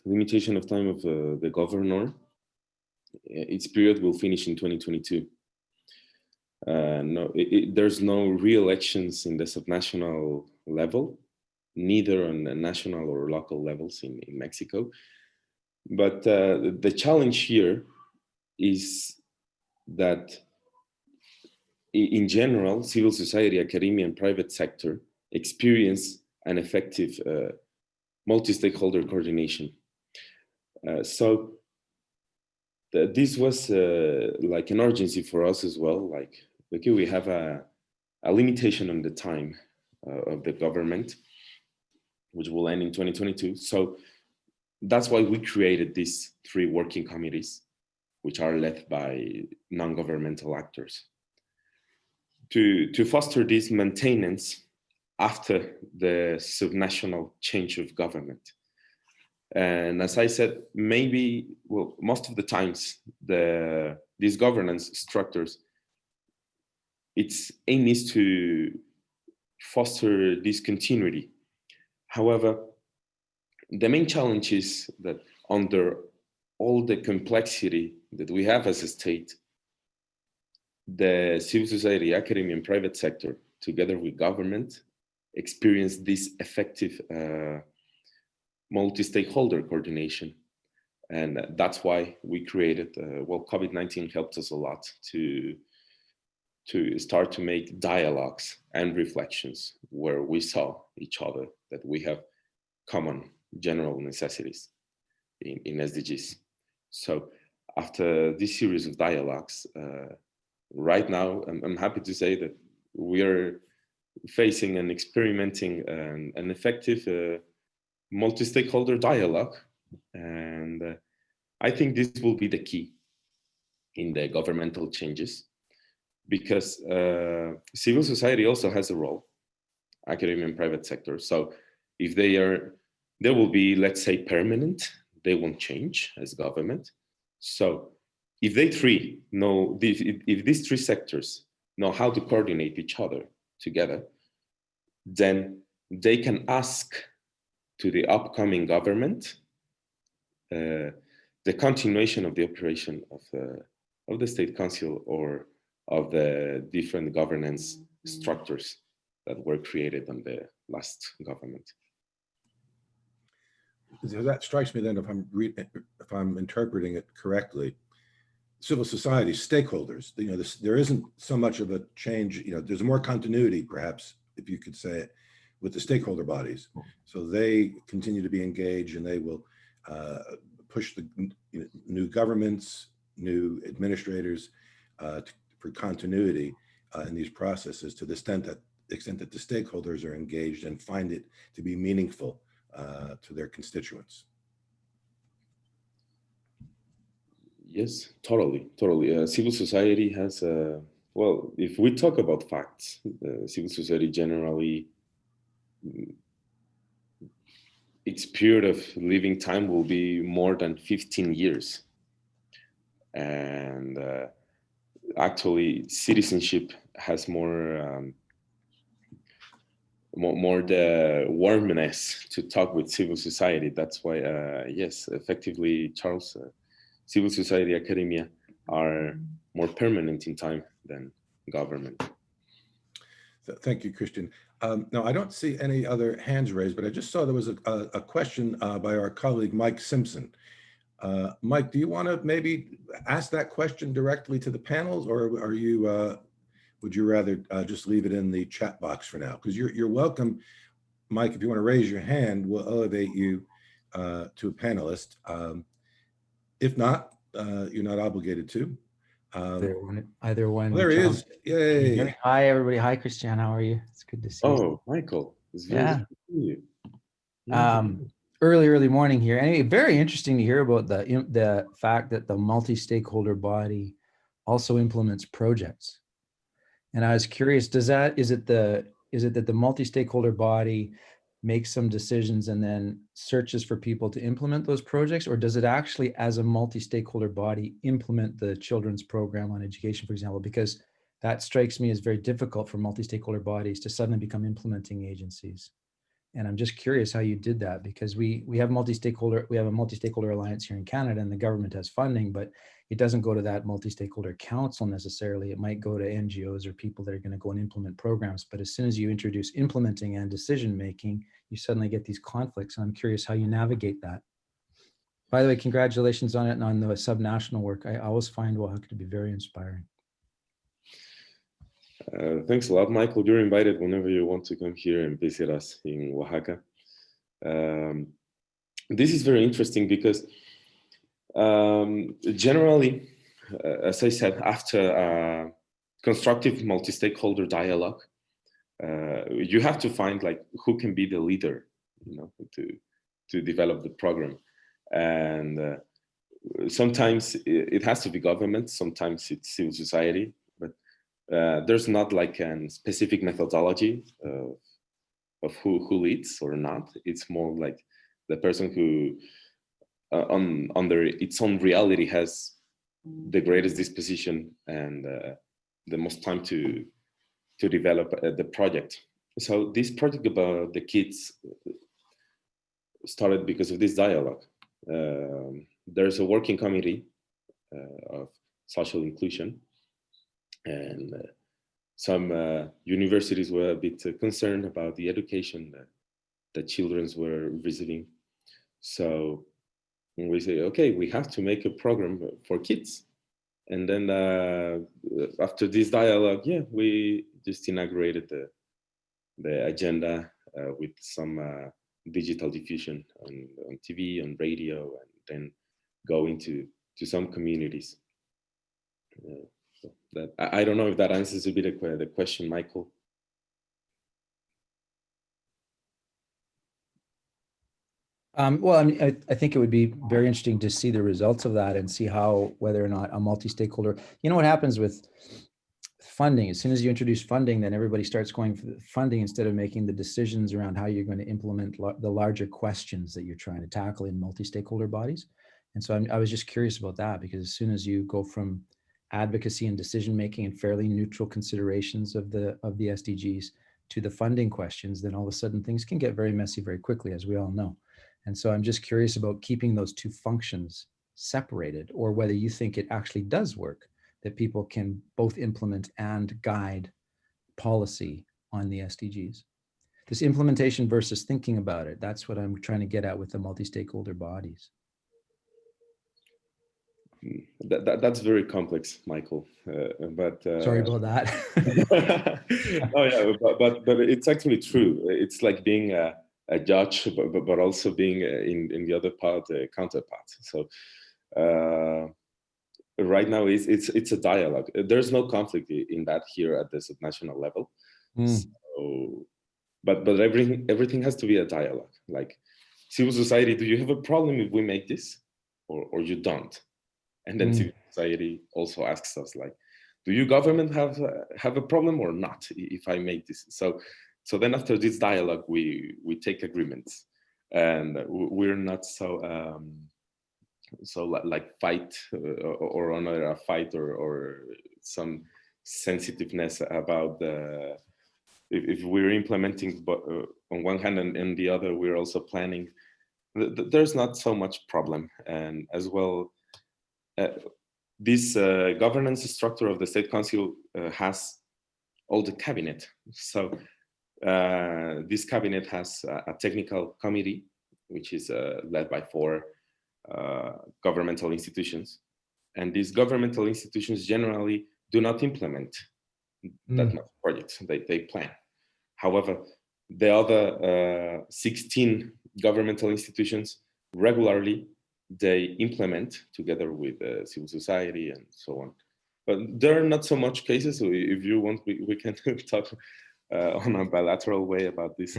limitation of time of the governor, its period will finish in 2022. There's no re-elections in the subnational level, neither on the national or local levels in Mexico. But the challenge here is that in general, civil society, academia, and private sector experience an effective multi-stakeholder coordination. So this was like an urgency for us as well. Like, okay, we have a limitation on the time of the government, which will end in 2022. So that's why we created these 3 working committees, which are led by non-governmental actors, to foster this maintenance after the subnational change of government. And as I said, most of the times, these governance structures, its aim is to foster this continuity. However, the main challenge is that under all the complexity that we have as a state, the civil society, academia, and private sector, together with government, experience this effective multi-stakeholder coordination. And that's why we created, COVID-19 helped us a lot to start to make dialogues and reflections where we saw each other, that we have common general necessities in SDGs. So after this series of dialogues, right now, I'm happy to say that we are facing and experimenting an effective multi-stakeholder dialogue. And I think this will be the key in the governmental changes, because civil society also has a role, academia and private sector. So if there will be, let's say, permanent, they won't change as government. So if they three know, if these three sectors know how to coordinate each other together, then they can ask to the upcoming government the continuation of the operation of the state council or of the different governance structures that were created on the last government. So that strikes me then, if I'm interpreting it correctly, civil society stakeholders, there isn't so much of a change, there's more continuity, perhaps, if you could say it, with the stakeholder bodies. So they continue to be engaged, and they will push the new governments, new administrators for continuity in these processes, to the extent that the stakeholders are engaged and find it to be meaningful to their constituents. Yes, totally. Civil society has well, if we talk about facts, civil society generally, its period of living time will be more than 15 years. And actually, citizenship has more the warmness to talk with civil society. That's why, yes, effectively, Charles, civil society, academia are more permanent in time than government. Thank you, Christian. Now, I don't see any other hands raised, but I just saw there was a question by our colleague, Mike Simpson. Mike, do you want to maybe ask that question directly to the panels, or are you, would you rather just leave it in the chat box for now? Because you're welcome, Mike, if you want to raise your hand, we'll elevate you to a panelist. If not, you're not obligated to. Either one. There he is. Yay. Hi, everybody. Hi, Christian. How are you? It's good to see you. Oh, Michael. It's very good to see you. Early morning here. Anyway, very interesting to hear about the fact that the multi-stakeholder body also implements projects. And I was curious, is it that the multi-stakeholder body makes some decisions and then searches for people to implement those projects, or does it actually, as a multi-stakeholder body, implement the children's program on education, for example? Because that strikes me as very difficult for multi-stakeholder bodies to suddenly become implementing agencies. And I'm just curious how you did that, because we have a multi-stakeholder alliance here in Canada, and the government has funding, but it doesn't go to that multi-stakeholder council necessarily. It might go to NGOs or people that are going to go and implement programs. But as soon as you introduce implementing and decision-making, you suddenly get these conflicts. And I'm curious how you navigate that. By the way, congratulations on it and on the subnational work. I always find Oaxaca to be very inspiring. Thanks a lot, Michael. You're invited whenever you want to come here and visit us in Oaxaca. This is very interesting because generally, as I said, after constructive multi-stakeholder dialogue, you have to find like who can be the leader, to develop the program. And sometimes it has to be government, sometimes it's civil society, but there's not like a specific methodology of who leads or not. It's more like the person who under its own reality has the greatest disposition and the most time to develop the project. So this project about the kids started because of this dialogue. There's a working committee of social inclusion, and some universities were a bit concerned about the education that children were receiving. So we say, okay, we have to make a program for kids. And then after this dialogue, yeah, we just inaugurated the agenda with some digital diffusion on TV, on radio, and then going to some communities. So that, I don't know if that answers a bit the question, Michael. Well, I mean, I think it would be very interesting to see the results of that and see how, whether or not a multi-stakeholder, you know, what happens with funding, as soon as you introduce funding, then everybody starts going for the funding instead of making the decisions around how you're going to implement the larger questions that you're trying to tackle in multi-stakeholder bodies. And so I was just curious about that, because as soon as you go from advocacy and decision-making and fairly neutral considerations of the SDGs to the funding questions, then all of a sudden things can get very messy very quickly, as we all know. And so I'm just curious about keeping those two functions separated, or whether you think it actually does work, that people can both implement and guide policy on the SDGs. This implementation versus thinking about it, that's what I'm trying to get at with the multi-stakeholder bodies. That's very complex, Michael. But sorry about that. Oh yeah, but it's actually true. It's like being a judge, but also being in the other part, a counterpart. So right now it's a dialogue. There's no conflict in that here at the subnational level. So, but everything has to be a dialogue. Like civil society, do you have a problem if we make this, or you don't? And then civil society also asks us, like, do you government have a problem or not if I make this? So then after this dialogue, we take agreements, and we're not so like fight or honor a fight or some sensitiveness about the if we're implementing on one hand and on the other we're also planning. There's not so much problem, and as well. This governance structure of the State Council has all the cabinet. So this cabinet has a technical committee, which is led by 4 governmental institutions. And these governmental institutions generally do not implement that much projects. They plan. However, the other 16 governmental institutions regularly they implement together with civil society and so on. But there are not so much cases. So if you want, we can talk on a bilateral way about these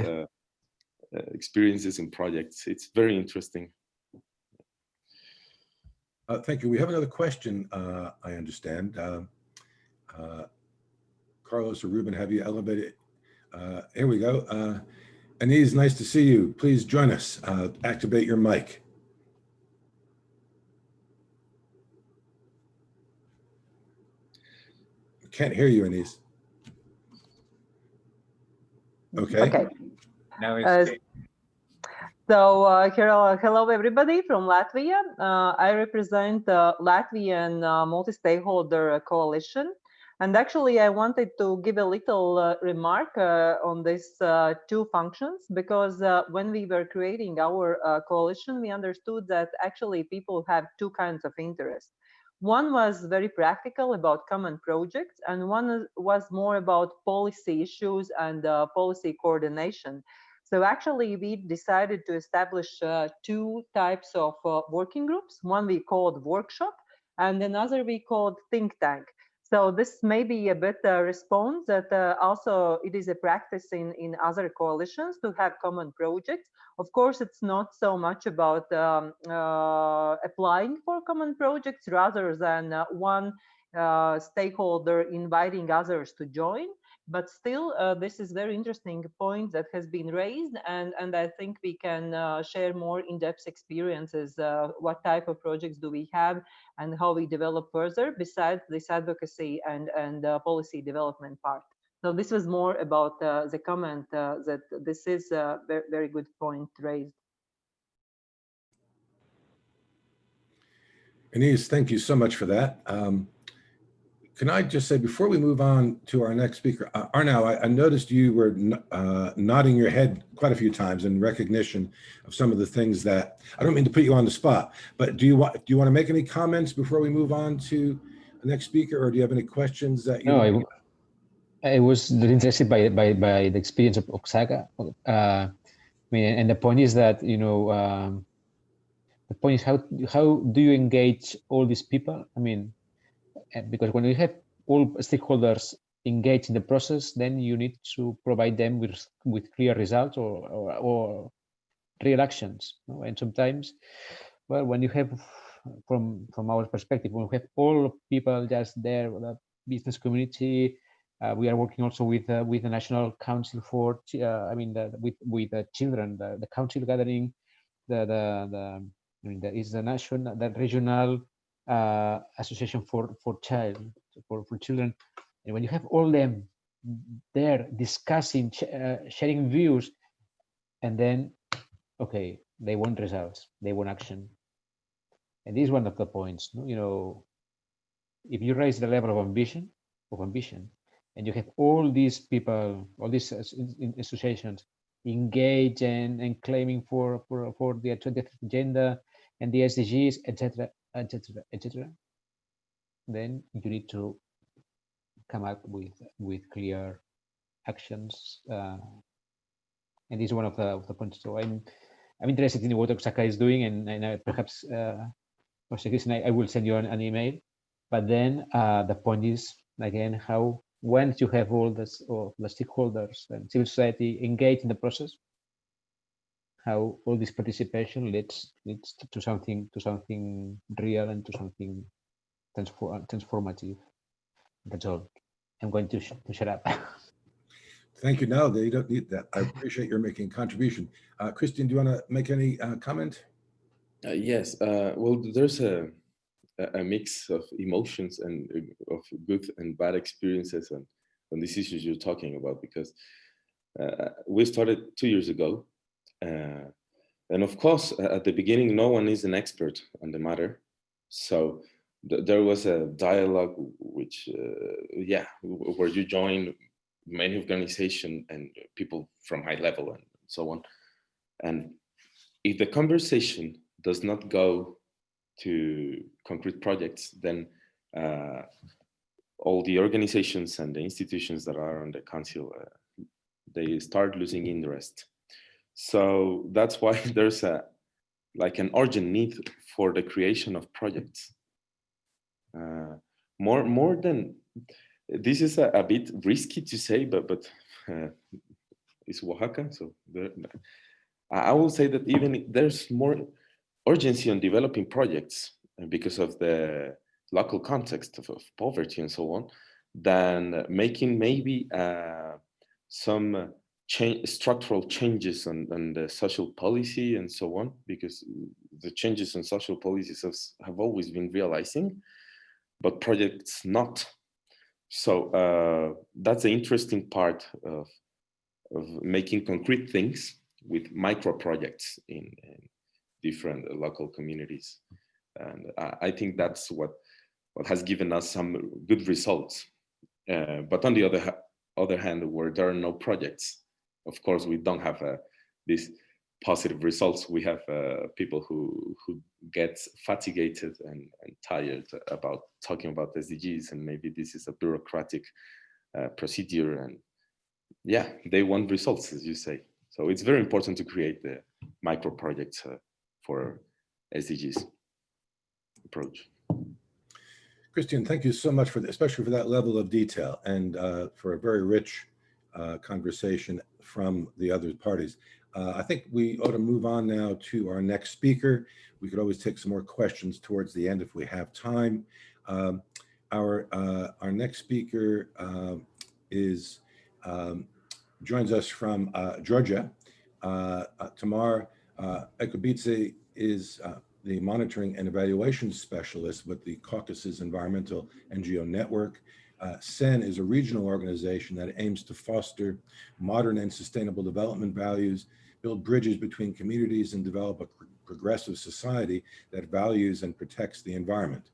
experiences and projects. It's very interesting. Thank you. We have another question, I understand. Carlos or Ruben, have you elevated? Here we go. Anise, nice to see you. Please join us. Activate your mic. Can't hear you, Anise. Okay. Now it's so hello everybody from Latvia. I represent the Latvian multi-stakeholder coalition, and actually I wanted to give a little remark on these 2 functions, because when we were creating our coalition, we understood that actually people have 2 kinds of interests. One was very practical about common projects, and one was more about policy issues and policy coordination. So actually, we decided to establish 2 types of working groups. One we called workshop, and another we called think tank. So this may be a bit response that also it is a practice in other coalitions to have common projects. Of course, it's not so much about applying for common projects rather than one stakeholder inviting others to join. But still, this is very interesting point that has been raised, and I think we can share more in-depth experiences. What type of projects do we have, and how we develop further besides this advocacy and policy development part. So this was more about the comment that this is a very, very good point raised. Anise, thank you so much for that. Can I just say, before we move on to our next speaker, Arnau, I noticed you were nodding your head quite a few times in recognition of some of the things that, I don't mean to put you on the spot, but do you want to make any comments before we move on to the next speaker, or do you have any questions that you? No, I was really interested by the experience of Oaxaca. I mean, and the point is that, you know, the point is how do you engage all these people? I mean, because when you have all stakeholders engaged in the process, then you need to provide them with clear results or real actions. And sometimes, well, when you have, from our perspective, when we have all people just there, the business community, we are working also with the National Council for, with the children, the council gathering, there is the regional association for children, and when you have all them there discussing, sharing views, and then, okay, they want results, they want action, and this is one of the points. If you raise the level of ambition, and you have all these people, all these associations engage and claiming for the 20th agenda and the SDGs, etc., then you need to come up with clear actions, and this is one of the points. So I'm interested in what Oaxaca is doing, and perhaps I will send you an email. But then the point is, again, how once you have all the stakeholders and civil society engaged in the process, how all this participation leads to something real and to something transformative. That's all. I'm going to shut up. Thank you. No, they don't need that. I appreciate your making a contribution. Christian, do you want to make any comment? Yes. Well, there's a mix of emotions and of good and bad experiences on these issues you're talking about, because we started 2 years ago. And of course, at the beginning, no one is an expert on the matter. So there was a dialogue which, where you join many organizations and people from high level and so on. And if the conversation does not go to concrete projects, then all the organizations and the institutions that are on the council, they start losing interest. So that's why there's an urgent need for the creation of projects. More than, this is a bit risky to say, but it's Oaxaca, so I will say that even there's more urgency on developing projects because of the local context of poverty and so on, than making maybe some structural changes on the social policy and so on, because the changes in social policies have always been realizing, but projects not. So that's the interesting part of making concrete things with micro projects in different local communities. And I think that's what has given us some good results. But on the other hand, where there are no projects, of course, we don't have these positive results. We have people who get fatigued and tired about talking about SDGs, and maybe this is a bureaucratic procedure, and yeah, they want results, as you say. So it's very important to create the micro projects for SDGs approach. Christian, thank you so much for especially for that level of detail, and for a very rich conversation from the other parties. I think we ought to move on now to our next speaker. We could always take some more questions towards the end if we have time. Our next speaker joins us from Georgia. Tamar Ekubidze is the monitoring and evaluation specialist with the Caucasus Environmental NGO Network. SEN is a regional organization that aims to foster modern and sustainable development values, build bridges between communities, and develop a progressive society that values and protects the environment.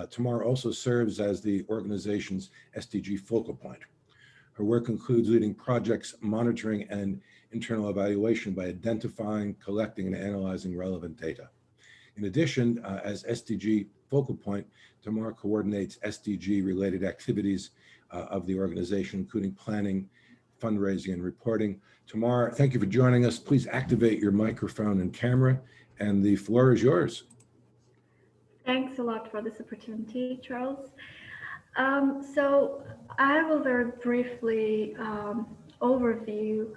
Tamar also serves as the organization's SDG focal point. Her work includes leading projects, monitoring, and internal evaluation by identifying, collecting, and analyzing relevant data. In addition, as SDG focal point, Tamar coordinates SDG-related activities of the organization, including planning, fundraising, and reporting. Tamar, thank you for joining us. Please activate your microphone and camera, and the floor is yours. Thanks a lot for this opportunity, Charles. So I will very briefly overview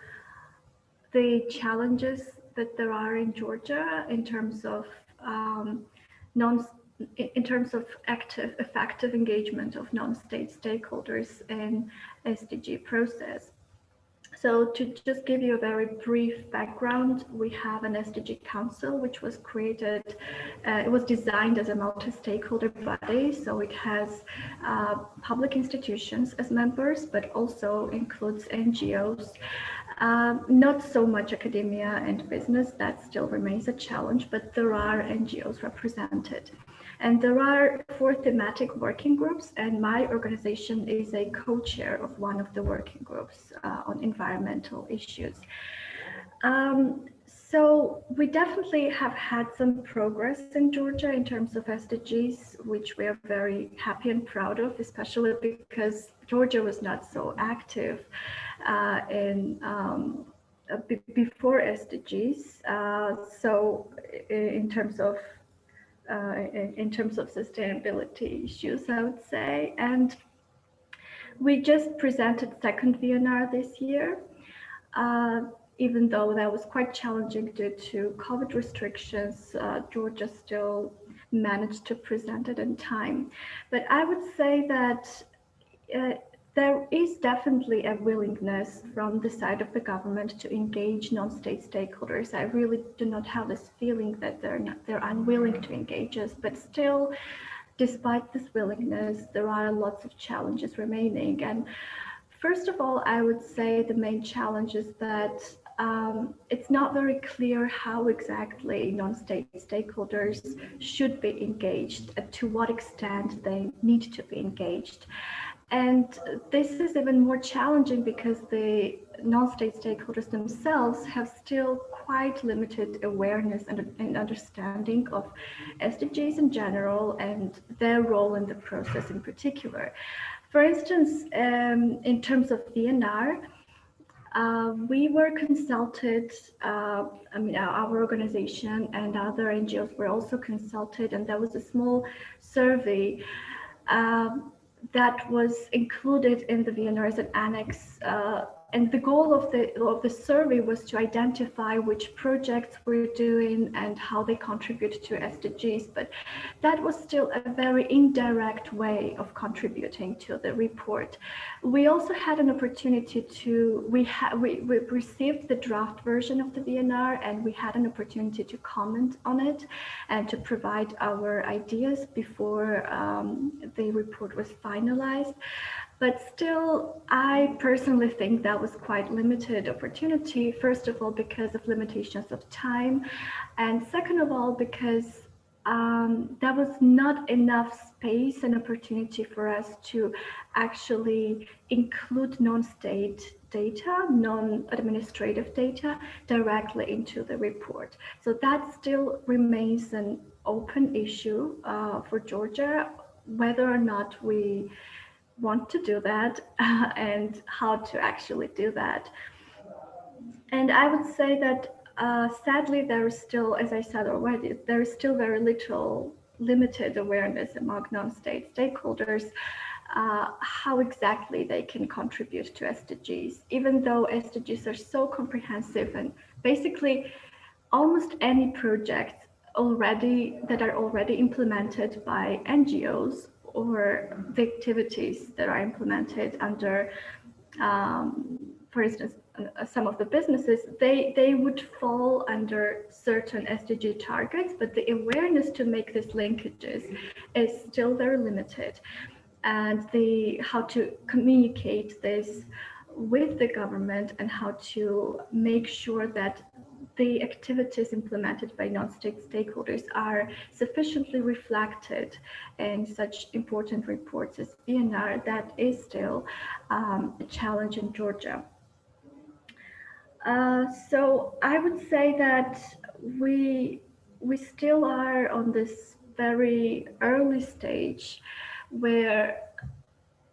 the challenges that there are in Georgia in terms of effective engagement of non-state stakeholders in SDG process. So to just give you a very brief background, we have an SDG Council, which was created, it was designed as a multi-stakeholder body. So it has public institutions as members, but also includes NGOs. Not so much academia and business, that still remains a challenge, but there are NGOs represented. And there are 4 thematic working groups, and my organization is a co-chair of one of the working groups on environmental issues. So we definitely have had some progress in Georgia in terms of SDGs, which we are very happy and proud of, especially because Georgia was not so active before SDGs. So in terms of sustainability issues, I would say. And we just presented second VNR this year, even though that was quite challenging due to COVID restrictions. Georgia still managed to present it in time. But I would say that there is definitely a willingness from the side of the government to engage non-state stakeholders. I really do not have this feeling that they're unwilling to engage us, but still, despite this willingness, there are lots of challenges remaining. And first of all, I would say the main challenge is that it's not very clear how exactly non-state stakeholders should be engaged, to what extent they need to be engaged. And this is even more challenging because the non-state stakeholders themselves have still quite limited awareness and understanding of SDGs in general and their role in the process in particular. For instance, in terms of VNR, we were consulted, our organization and other NGOs were also consulted, and there was a small survey that was included in the VNR as an annex. And the goal of the survey was to identify which projects we're doing and how they contribute to SDGs. But that was still a very indirect way of contributing to the report. We also had an opportunity to, we received the draft version of the VNR, and we had an opportunity to comment on it and to provide our ideas before the report was finalized. But still, I personally think that was quite limited opportunity, first of all, because of limitations of time, and second of all, because there was not enough space and opportunity for us to actually include non-state data, non-administrative data directly into the report. So that still remains an open issue for Georgia, whether or not we want to do that and how to actually do that. And I would say that sadly, there is still, as I said already, there is still very limited awareness among non-state stakeholders how exactly they can contribute to SDGs, even though SDGs are so comprehensive and basically almost any project that are already implemented by NGOs or the activities that are implemented under, for instance, some of the businesses, they would fall under certain SDG targets, but the awareness to make these linkages is still very limited. And how to communicate this with the government and how to make sure that the activities implemented by non-state stakeholders are sufficiently reflected in such important reports as VNR, that is still a challenge in Georgia. So I would say that we still are on this very early stage where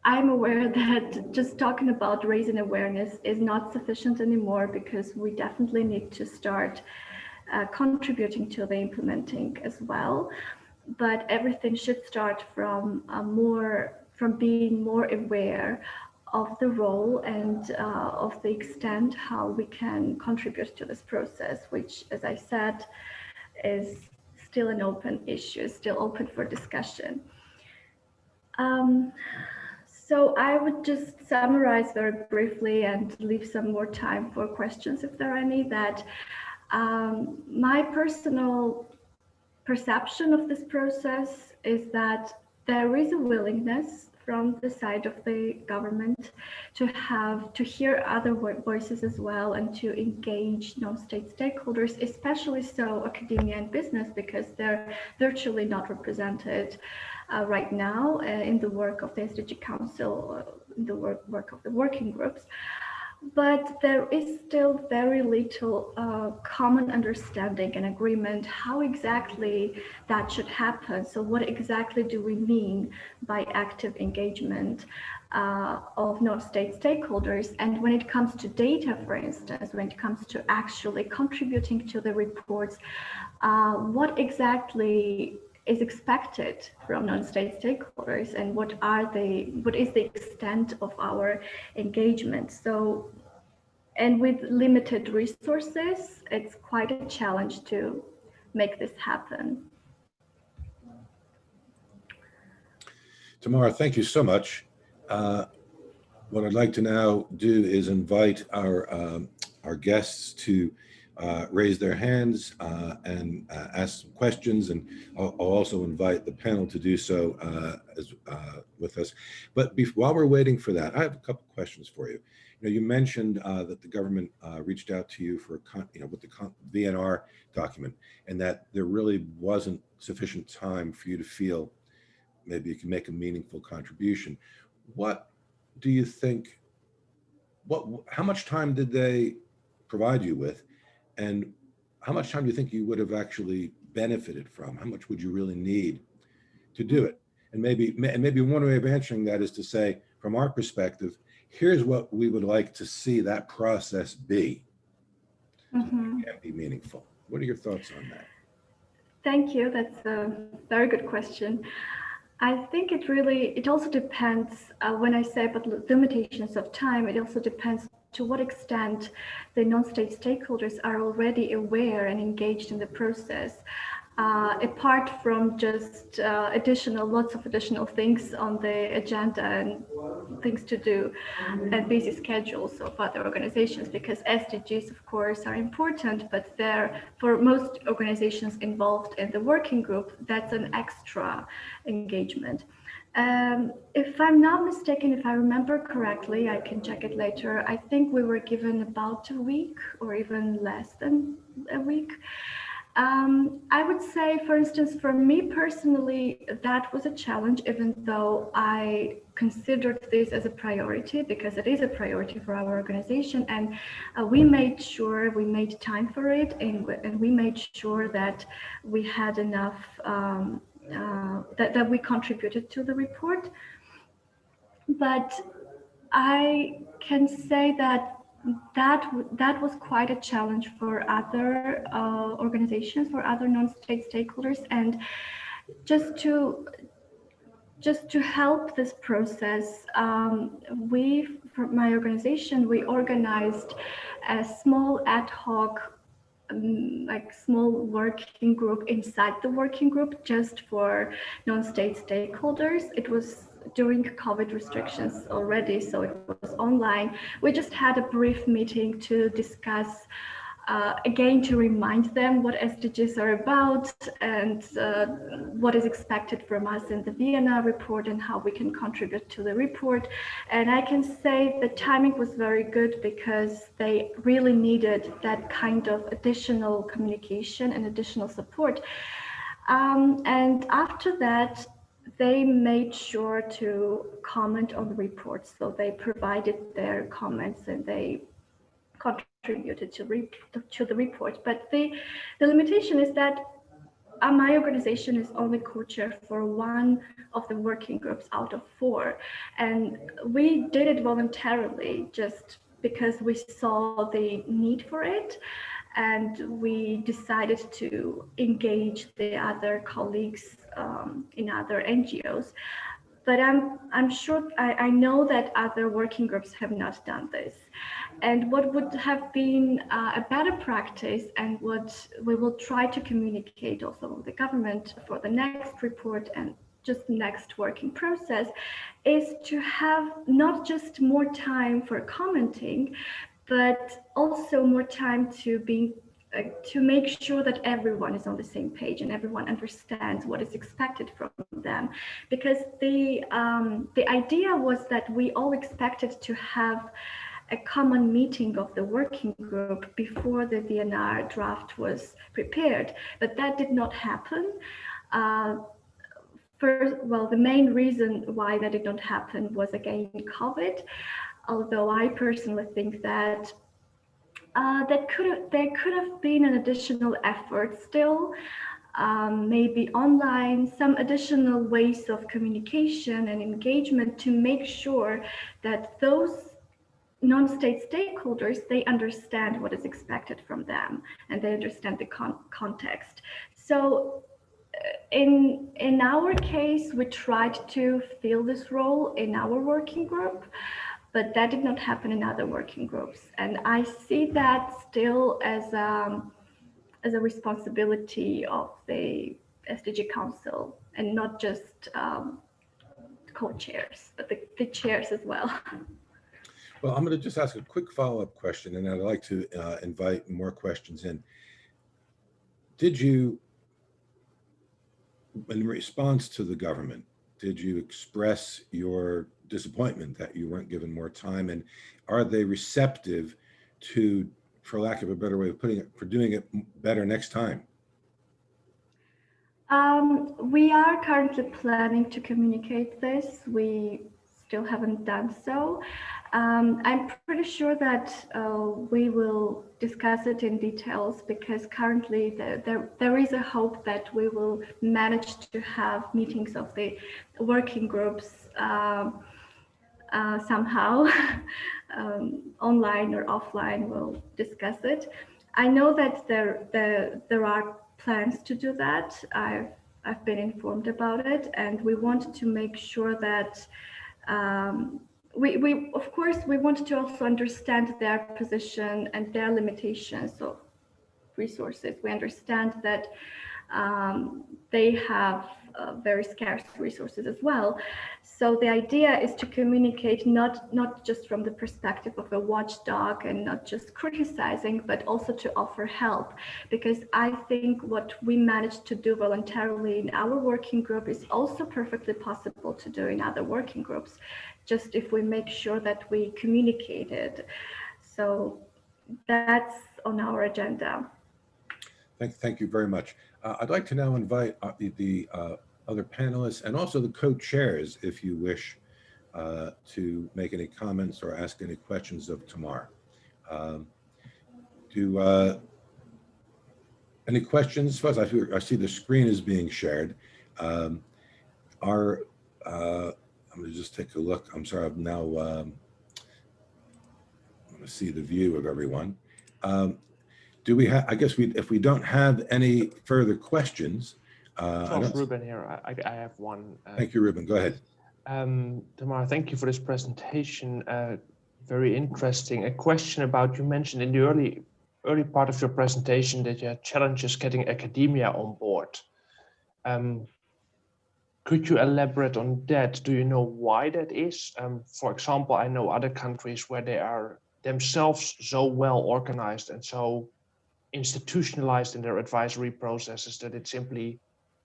I'm aware that just talking about raising awareness is not sufficient anymore, because we definitely need to start contributing to the implementing as well. But everything should start from being more aware of the role and of the extent how we can contribute to this process, which, as I said, is still an open issue, still open for discussion. So I would just summarize very briefly and leave some more time for questions if there are any, that my personal perception of this process is that there is a willingness from the side of the government to hear other voices as well, and to engage non-state stakeholders, especially so academia and business, because they're virtually not represented right now in the work of the SDG Council, in the work of the working groups. But there is still very little common understanding and agreement how exactly that should happen. So what exactly do we mean by active engagement of non-state stakeholders? And when it comes to data, for instance, when it comes to actually contributing to the reports, what exactly is expected from non-state stakeholders, and what is the extent of our engagement? So, and with limited resources, it's quite a challenge to make this happen. Tamara, thank you so much. What I'd like to now do is invite our guests to raise their hands and ask some questions, and I'll also invite the panel to do so with us. But while we're waiting for that, I have a couple questions for you. You mentioned that the government reached out to you for with the VNR document, and that there really wasn't sufficient time for you to feel maybe you can make a meaningful contribution. What do you think? How much time did they provide you with, and how much time do you think you would have actually benefited from? How much would you really need to do it? And maybe one way of answering that is to say, from our perspective, here's what we would like to see that process be. Mm-hmm. It can be meaningful. What are your thoughts on that? Thank you. That's a very good question. I think it also depends, when I say about limitations of time, it also depends to what extent the non-state stakeholders are already aware and engaged in the process. Apart from just lots of additional things on the agenda and things to do and busy schedules of other organizations, because SDGs, of course, are important, but for most organizations involved in the working group, that's an extra engagement. If I'm not mistaken, if I remember correctly, I can check it later, I think we were given about a week or even less than a week. I would say, for instance, for me personally, that was a challenge, even though I considered this as a priority, because it is a priority for our organization. And we made time for it, and we made sure that we had enough, that we contributed to the report. But I can say that was quite a challenge for other organizations, for other non-state stakeholders, and just to help this process, from my organization, we organized a small ad hoc, small working group inside the working group just for non-state stakeholders. It was during COVID restrictions already, so it was online. We just had a brief meeting to discuss, again, to remind them what SDGs are about and what is expected from us in the VNR report and how we can contribute to the report. And I can say the timing was very good, because they really needed that kind of additional communication and additional support. And after that, they made sure to comment on the reports. So they provided their comments and they contributed to the report. But the limitation is that my organization is only co-chair for one of the working groups out of 4. And we did it voluntarily, just because we saw the need for it. And we decided to engage the other colleagues in other NGOs. but I'm sure I know that other working groups have not done this. And what would have been a better practice, and what we will try to communicate also with the government for the next report and just the next working process, is to have not just more time for commenting, but also more time to make sure that everyone is on the same page and everyone understands what is expected from them. Because the idea was that we all expected to have a common meeting of the working group before the VNR draft was prepared, but that did not happen. First, well, the main reason why that did not happen was again COVID, although I personally think that there could have been an additional effort still, maybe online, some additional ways of communication and engagement to make sure that those non-state stakeholders, they understand what is expected from them and they understand the context. So in our case, we tried to fill this role in our working group, but that did not happen in other working groups. And I see that still as a responsibility of the SDG Council, and not just co-chairs, but the chairs as well. Well, I'm going to just ask a quick follow-up question, and I'd like to invite more questions in. Did you, in response to the government, did you express your disappointment that you weren't given more time, and are they receptive to, for lack of a better way of putting it, for doing it better next time? We are currently planning to communicate this. We still haven't done so. I'm pretty sure that we will discuss it in details, because currently there is a hope that we will manage to have meetings of the working groups somehow, online or offline. We'll discuss it. I know that there are plans to do that. I've been informed about it, and we want to make sure that we of course we want to also understand their position and their limitations of resources. We understand that they have very scarce resources as well. So the idea is to communicate not just from the perspective of a watchdog and not just criticizing, but also to offer help. Because I think what we managed to do voluntarily in our working group is also perfectly possible to do in other working groups, just if we make sure that we communicate it. So that's on our agenda. Thank you very much. I'd like to now invite the other panelists and also the co-chairs, if you wish, to make any comments or ask any questions of Tamar. Any questions? First, I see the screen is being shared. I'm going to just take a look. I'm sorry, I'm now I'm going to see the view of everyone. Do we have, I guess if we don't have any further questions. Ruben here, I have one. Thank you, Ruben, go ahead. Tamar, thank you for this presentation. Very interesting. A question about, you mentioned in the early part of your presentation that you had challenges getting academia on board. Could you elaborate on that? Do you know why that is? For example, I know other countries where they are themselves so well organized and so institutionalized in their advisory processes that it simply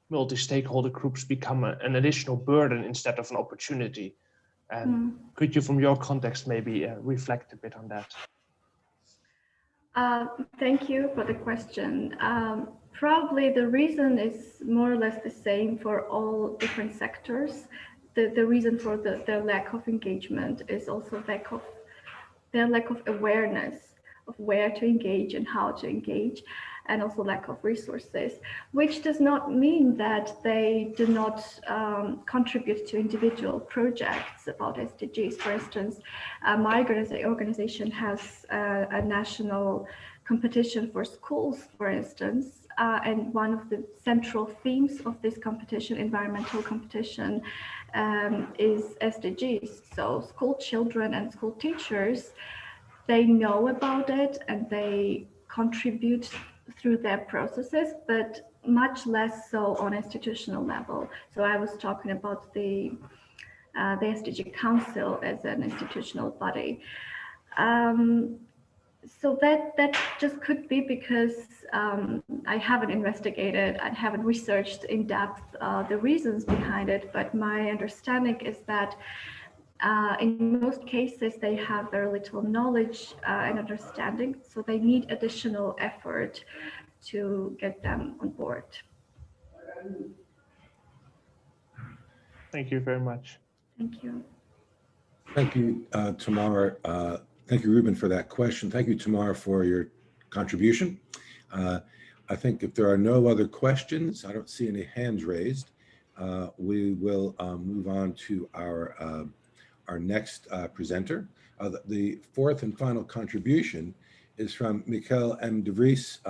multi-stakeholder groups become an additional burden instead of an opportunity. And could you, from your context, maybe reflect a bit on that? Thank you for the question. Probably the reason is more or less the same for all different sectors. The reason for the lack of engagement is also their lack of awareness of where to engage and how to engage, and also lack of resources, which does not mean that they do not contribute to individual projects about SDGs. For instance, my organization has a national competition for schools, for instance, and one of the central themes of this competition, environmental competition, is SDGs. So school children and school teachers, they know about it and they contribute through their processes, but much less so on institutional level. So I was talking about the SDG Council as an institutional body. So that just could be because I haven't investigated, I haven't researched in depth the reasons behind it, but my understanding is that in most cases they have very little knowledge and understanding, so they need additional effort to get them on board. Thank you very much. Thank you. Thank you, Tamara. Thank you, Ruben, for that question. Thank you, Tamara, for your contribution. I think if there are no other questions, I don't see any hands raised. We will move on to our next presenter. The fourth and final contribution is from Michael M. de Vries,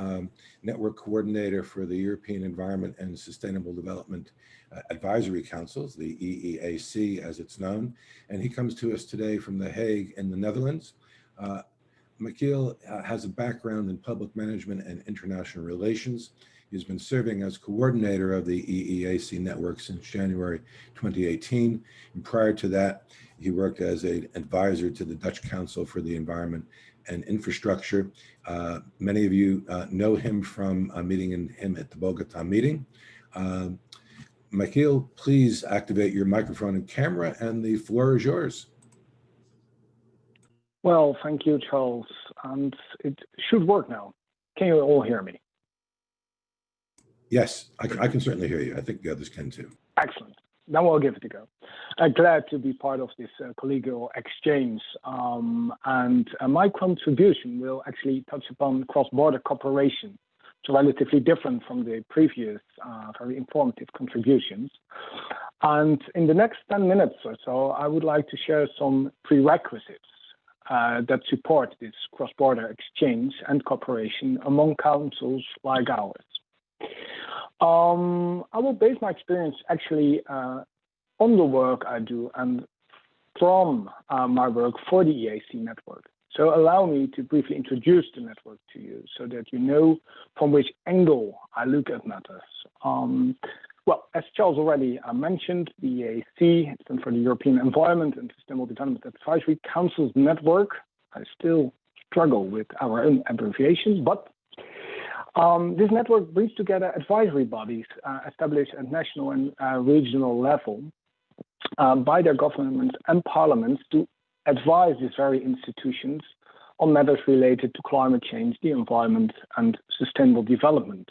Network Coordinator for the European Environment and Sustainable Development Advisory Councils, the EEAC as it's known. And he comes to us today from The Hague in the Netherlands. Michiel has a background in public management and international relations. He's been serving as coordinator of the EEAC network since January 2018. And prior to that, he worked as an advisor to the Dutch Council for the Environment and Infrastructure. Many of you know him from meeting him at the Bogota meeting. Michiel, please activate your microphone and camera, and the floor is yours. Well, thank you, Charles. And it should work now. Can you all hear me? Yes, I can certainly hear you. I think the others can too. Excellent. Then we'll give it a go. Glad to be part of this collegial exchange. And my contribution will actually touch upon cross-border cooperation. It's relatively different from the previous very informative contributions. And in the next 10 minutes or so, I would like to share some prerequisites that support this cross-border exchange and cooperation among councils like ours. I will base my experience actually on the work I do and from my work for the EAC network. So allow me to briefly introduce the network to you so that you know from which angle I look at matters. Well, as Charles already mentioned, the EAC stands for the European Environment and Sustainable Development Advisory Council's network. I still struggle with our own abbreviations, but this network brings together advisory bodies established at national and regional level by their governments and parliaments to advise these very institutions on matters related to climate change, the environment, and sustainable development.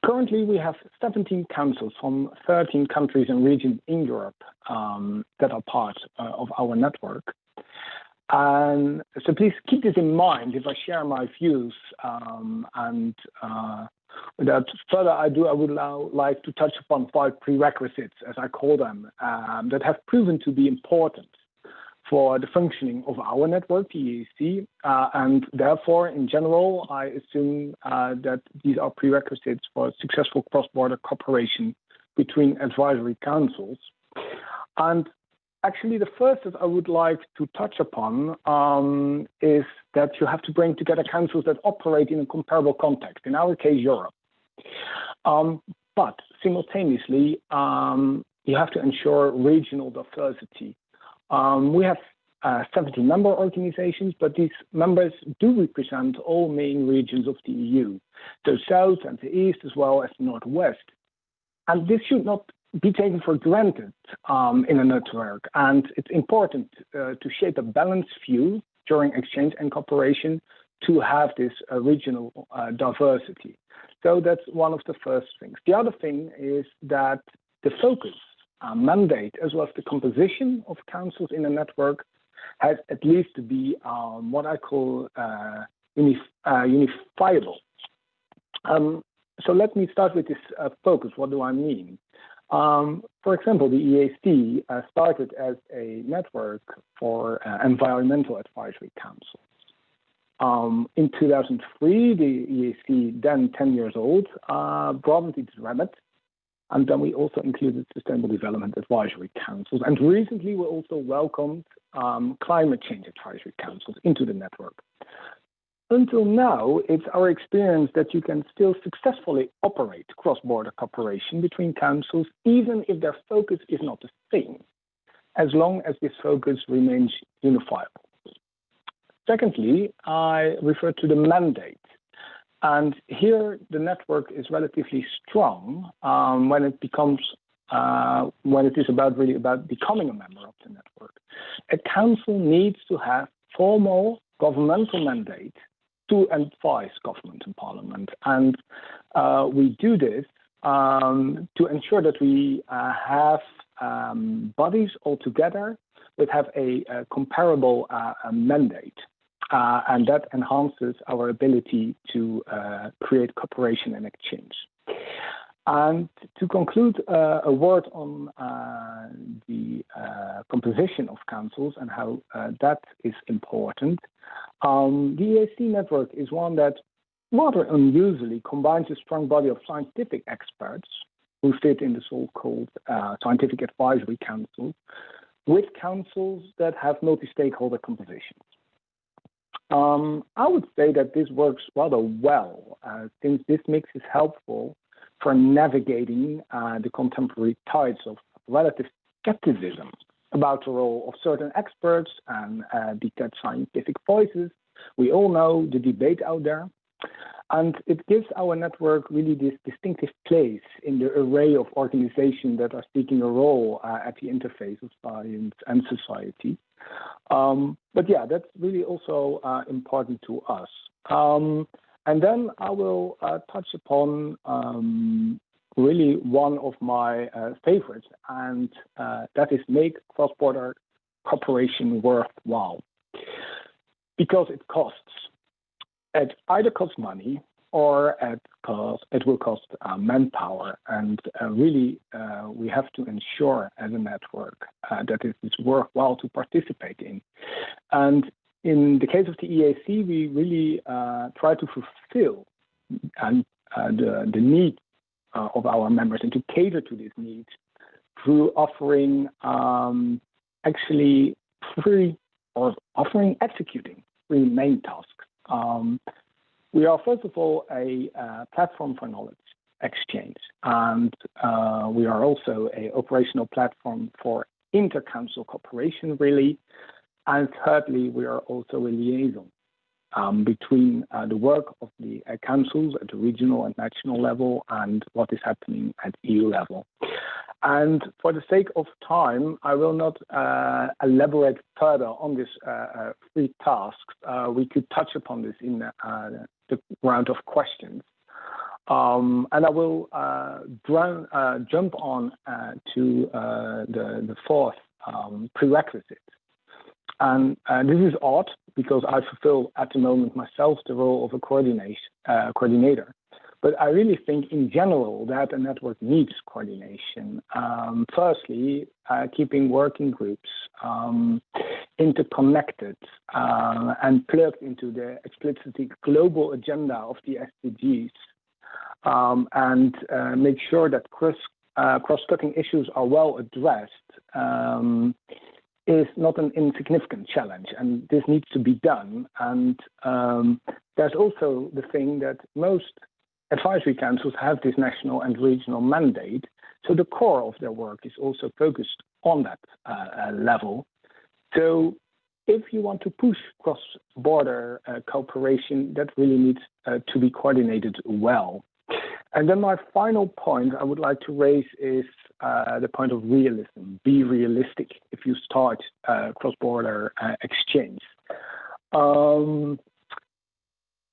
Currently, we have 17 councils from 13 countries and regions in Europe that are part of our network. And so please keep this in mind if I share my views. Without further ado, I would now like to touch upon 5 prerequisites, as I call them, that have proven to be important for the functioning of our network, the EAC, and therefore, in general, I assume that these are prerequisites for successful cross-border cooperation between advisory councils. And actually, the first that I would like to touch upon is that you have to bring together councils that operate in a comparable context, in our case, Europe. But simultaneously, you have to ensure regional diversity. We have 70 member organizations, but these members do represent all main regions of the EU, the south and the east, as well as the northwest. And this should not be taken for granted in a network. And it's important to shape a balanced view during exchange and cooperation to have this regional diversity. So that's one of the first things. The other thing is that the focus, mandate, as well as the composition of councils in a network has at least to be what I call unifiable. So let me start with this focus. What do I mean? For example, the EAC started as a network for environmental advisory councils. In 2003, the EAC, then 10 years old, broadened its remit. And then we also included Sustainable Development Advisory Councils. And recently, we also welcomed climate change advisory councils into the network. Until now, it's our experience that you can still successfully operate cross-border cooperation between councils, even if their focus is not the same, as long as this focus remains unifiable. Secondly, I refer to the mandate. And here, the network is relatively strong when it is really about becoming a member of the network. A council needs to have formal governmental mandate to advise government and parliament. And we do this to ensure that we have bodies all together that have a comparable mandate. And that enhances our ability to create cooperation and exchange. And to conclude, a word on the composition of councils and how that is important. The EAC network is one that rather unusually combines a strong body of scientific experts who fit in the so-called scientific advisory councils with councils that have multi-stakeholder compositions. I would say that this works rather well, since this mix is helpful for navigating the contemporary tides of relative skepticism about the role of certain experts and detached scientific voices. We all know the debate out there. And it gives our network really this distinctive place in the array of organizations that are seeking a role at the interface of science and society. But yeah, that's really also important to us. And then I will touch upon really one of my favorites, and that is make cross-border cooperation worthwhile. Because it costs. It either costs money or it will cost manpower. And really, we have to ensure as a network that it is worthwhile to participate in. And in the case of the EAC, we really try to fulfill the need of our members and to cater to these needs through offering executing three main tasks. We are, first of all, a platform for knowledge exchange, and we are also an operational platform for inter-council cooperation, really. And thirdly, we are also a liaison between the work of the councils at the regional and national level and what is happening at EU level. And for the sake of time, I will not elaborate further on this three tasks. We could touch upon this in the round of questions. And I will jump on to the fourth prerequisite. And this is odd because I fulfill at the moment myself the role of a coordinator. But I really think in general that a network needs coordination. Firstly, keeping working groups interconnected and plugged into the explicitly global agenda of the SDGs, and make sure that cross-cutting issues are well addressed is not an insignificant challenge, and this needs to be done. And there's also the thing that most advisory councils have this national and regional mandate, so the core of their work is also focused on that level. So if you want to push cross-border cooperation, that really needs to be coordinated well. And then my final point I would like to raise is the point of realism. Be realistic if you start cross-border exchange.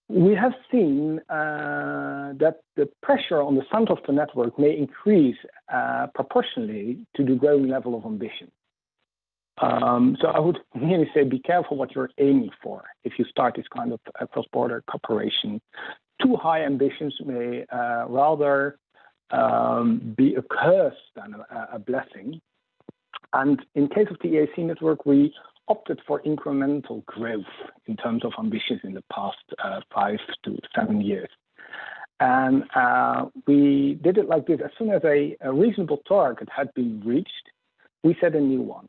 We have seen that the pressure on the front of the network may increase proportionally to the growing level of ambition. So I would really say be careful what you're aiming for if you start this kind of cross-border cooperation. Too high ambitions may rather be a curse than a blessing. And in case of the EAC network, we opted for incremental growth in terms of ambitions in the past 5 to 7 years. And we did it like this. As soon as a reasonable target had been reached, we set a new one.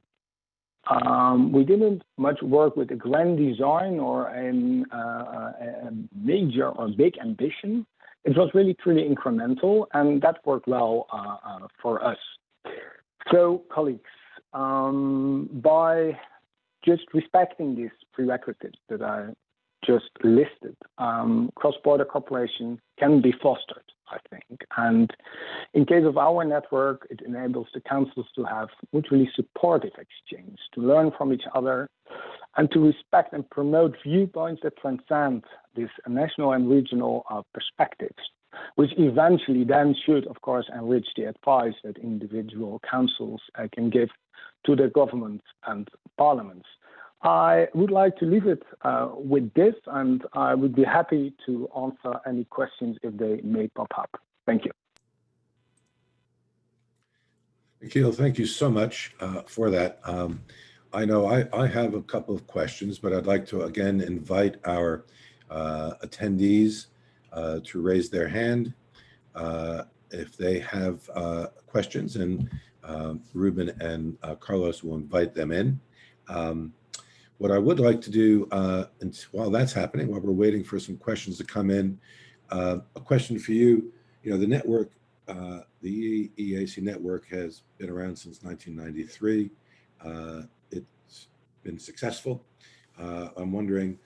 We didn't much work with a grand design or a major or big ambition. It was really truly incremental, and that worked well for us. So, colleagues, by just respecting these prerequisites that I just listed, cross-border cooperation can be fostered, I think. And in case of our network, it enables the councils to have mutually supportive exchange, to learn from each other, and to respect and promote viewpoints that transcend these national and regional perspectives, which eventually then should, of course, enrich the advice that individual councils can give to their governments and parliaments. I would like to leave it with this, and I would be happy to answer any questions if they may pop up. Thank you. Michiel, thank you so much for that. I know I have a couple of questions, but I'd like to again invite our attendees to raise their hand if they have questions, and Ruben and Carlos will invite them in. What I would like to do, and while that's happening, while we're waiting for some questions to come in, a question for you. You know, the network, the EAC network has been around since 1993. It's been successful. I'm wondering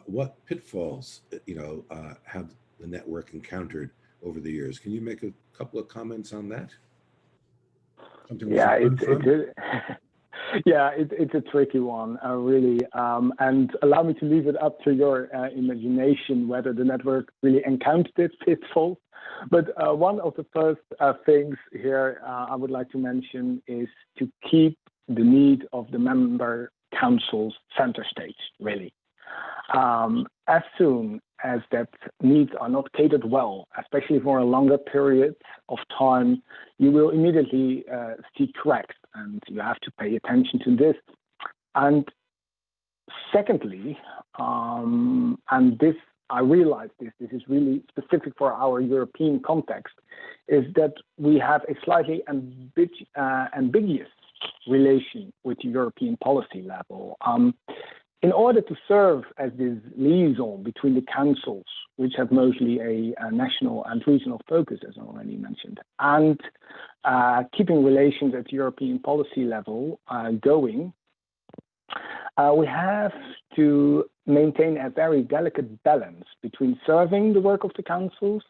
what pitfalls, have the network encountered over the years. Can you make a couple of comments on that? Something we should learn from? Yeah, it's a tricky one, really. And allow me to leave it up to your imagination whether the network really encountered its pitfalls. But one of the first things here I would like to mention is to keep the need of the member councils center stage, really. As soon as that needs are not catered well, especially for a longer period of time, you will immediately see cracks, and you have to pay attention to this. And secondly, and this, I realize this is really specific for our European context, is that we have a slightly ambiguous relation with the European policy level. In order to serve as this liaison between the councils, which have mostly a national and regional focus, as I already mentioned, and keeping relations at European policy level going, we have to maintain a very delicate balance between serving the work of the councils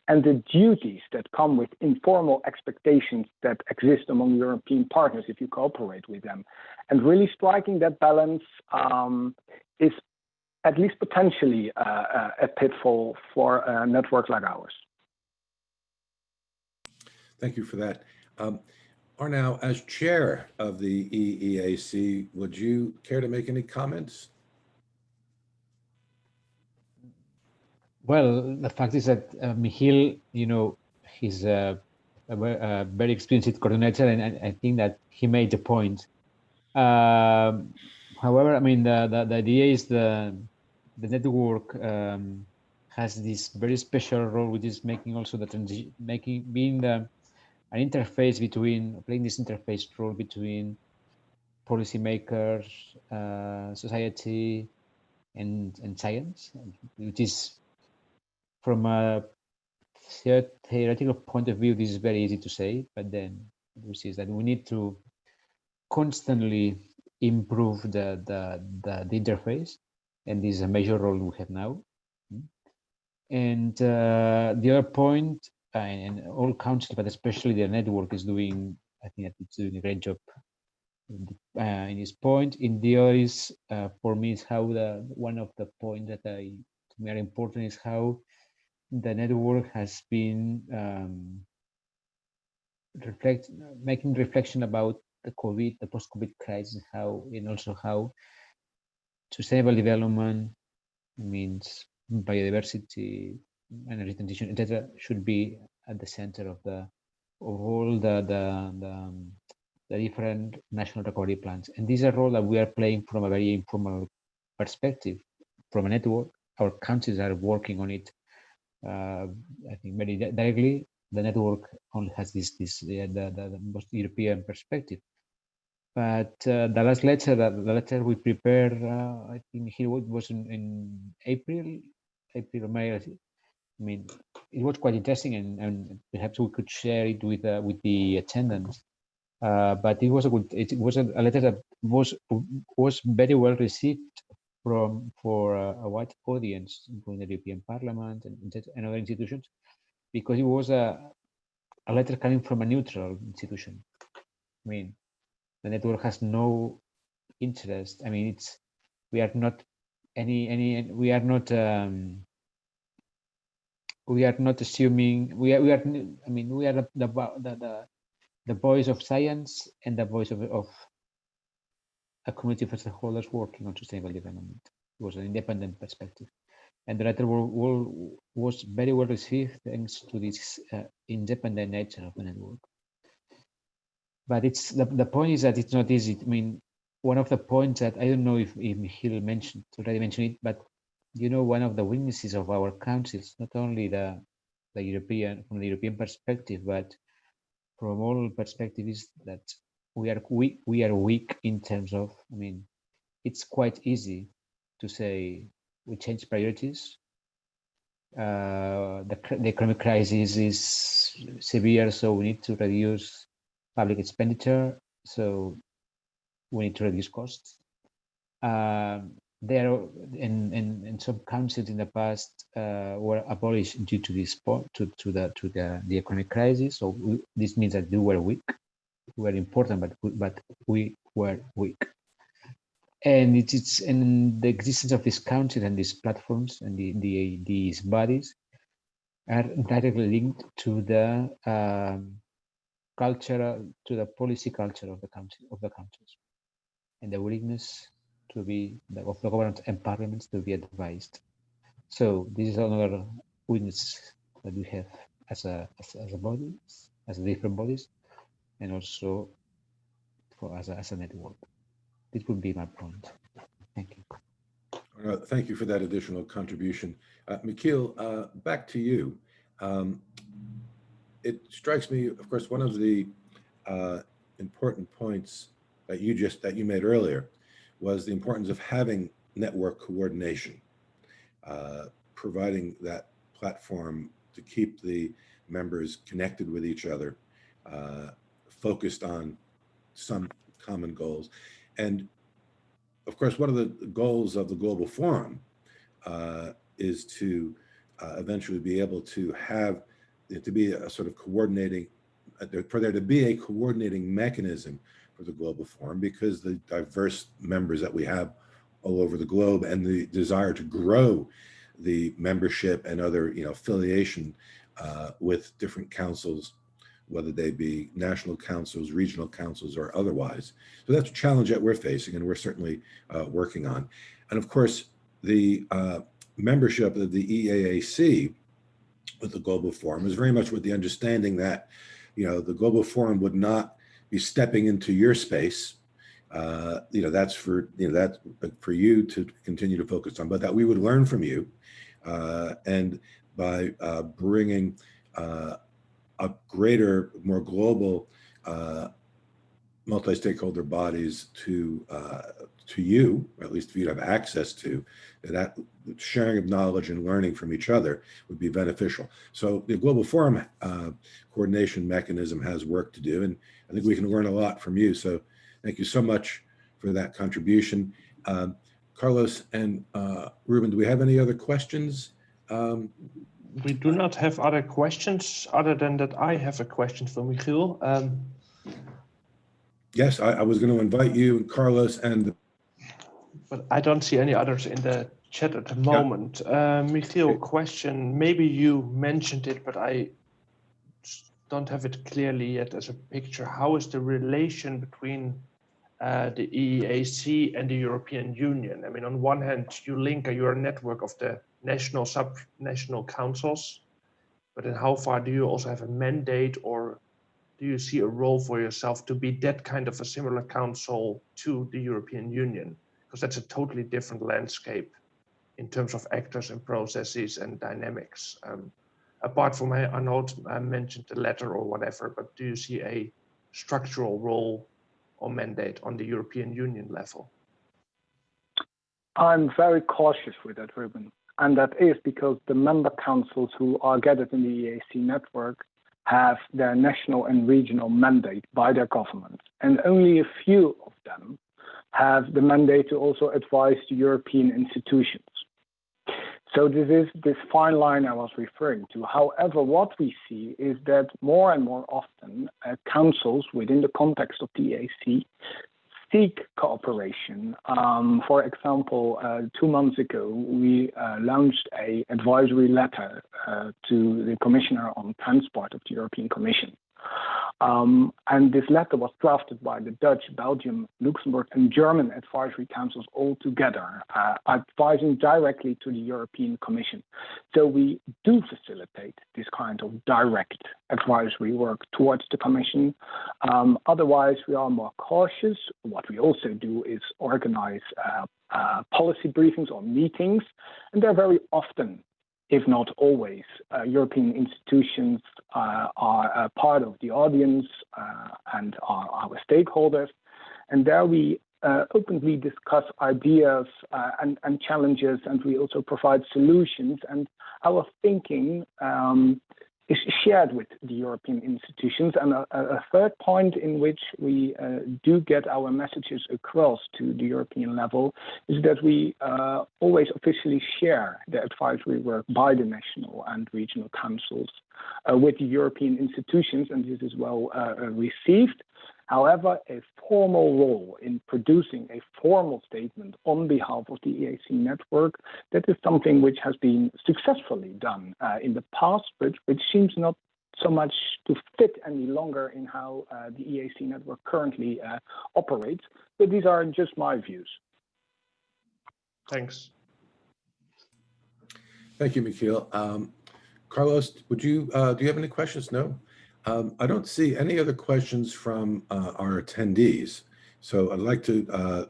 and the duties that come with informal expectations that exist among European partners if you cooperate with them. And really striking that balance is at least potentially a pitfall for a network like ours. Thank you for that. Arnau, as chair of the EEAC, would you care to make any comments? Well, the fact is that Michiel, he's a very experienced coordinator, and I think that he made the point. However, I mean, the idea is the network has this very special role, which is making also the transition, being an interface between, playing this interface role between policymakers, society, and science, which is, from a theoretical point of view, this is very easy to say, but then we see that we need to constantly improve the interface, and this is a major role we have now. And the other point, and all councils, but especially the network, is doing, I think that it's doing a great job in this point. In the other is, for me, is how one of the points that to me are important is how the network has been making reflection about the post-COVID crisis, and also how sustainable development means biodiversity, energy transition, etc., should be at the center of all the the different national recovery plans. And this is a role that we are playing from a very informal perspective. From a network, our countries are working on it. I think very directly. The network only has the most European perspective. But the last letter, the letter we prepared, I think here was in April or May. I mean, it was quite interesting, and perhaps we could share it with the attendants. But it was a letter that was very well received for a wide audience, including the European Parliament and other institutions, because it was a letter coming from a neutral institution. I mean, the network has no interest. I mean, we are not assuming we are. I mean, we are the voice of science and the voice of a community of stakeholders working on sustainable development. It was an independent perspective, and the letter was very well received thanks to this independent nature of the network. But it's the point is that it's not easy. I mean, one of the points that I don't know if Michiel already mentioned it, but you know, one of the weaknesses of our councils, not only the European, from the European perspective, but from all perspectives, is that we are weak in terms of, I mean, it's quite easy to say we change priorities. The economic crisis is severe, so we need to reduce public expenditure, so we need to reduce costs. There and some councils in the past were abolished due to this to the economic crisis. So this means that they were weak. We were important, but we were weak. And it's in the existence of these councils and these platforms and these bodies are directly linked to the policy culture of the countries, and the willingness of the government and parliaments to be advised. So this is another weakness that we have as a body, as different bodies, and also as a network. This would be my point. Thank you. Thank you for that additional contribution. Michiel, back to you. It strikes me, of course, one of the important points that you made earlier was the importance of having network coordination, providing that platform to keep the members connected with each other, focused on some common goals. And of course, one of the goals of the Global Forum is to eventually be able to have it to be a sort of coordinating, for there to be a coordinating mechanism for the Global Forum, because the diverse members that we have all over the globe and the desire to grow the membership and other, affiliation with different councils, whether they be national councils, regional councils, or otherwise. So that's a challenge that we're facing, and we're certainly working on. And of course, the membership of the EAAC with the Global Forum is very much with the understanding that, the Global Forum would not be stepping into your space. That's for you to continue to focus on, but that we would learn from you, and by bringing a greater, more global multi-stakeholder bodies to you, or at least for you to have access to, that sharing of knowledge and learning from each other would be beneficial. So the Global Forum coordination mechanism has work to do, and I think we can learn a lot from you. So thank you so much for that contribution. Carlos and Ruben, do we have any other questions? We do not have other questions, other than that I have a question for Michiel. Yes, I was going to invite you, Carlos, but I don't see any others in the chat at the moment. Michiel, question, maybe you mentioned it, but I don't have it clearly yet as a picture. How is the relation between the EEAC and the European Union? I mean, on one hand, you're a network of the national, subnational councils, but then how far do you also have a mandate or do you see a role for yourself to be that kind of a similar council to the European Union? Because that's a totally different landscape in terms of actors and processes and dynamics. Apart from, I know I mentioned the letter or whatever, but do you see a structural role or mandate on the European Union level? I'm very cautious with that, Ruben. And that is because the member councils who are gathered in the EAC network have their national and regional mandate by their government. And only a few of them have the mandate to also advise the European institutions. So this is this fine line I was referring to. However, what we see is that more and more often councils within the context of the EAC seek cooperation. For example, 2 months ago, we launched an advisory letter to the Commissioner on Transport of the European Commission. And this letter was drafted by the Dutch, Belgium, Luxembourg, and German advisory councils all together, advising directly to the European Commission. So we do facilitate this kind of direct advisory work towards the Commission. Otherwise, we are more cautious. What we also do is organize policy briefings or meetings, and they're very often, if not always, European institutions are part of the audience and are our stakeholders. And there we openly discuss ideas and challenges, and we also provide solutions. And our thinking is shared with the European institutions. And a third point in which we do get our messages across to the European level is that we always officially share the advisory work by the national and regional councils with the European institutions, and this is well received. However, a formal role in producing a formal statement on behalf of the EAC network, that is something which has been successfully done in the past, but which seems not so much to fit any longer in how the EAC network currently operates. But these are just my views. Thanks. Thank you, Michiel. Carlos, would you do you have any questions? No? I don't see any other questions from our attendees. So I'd like to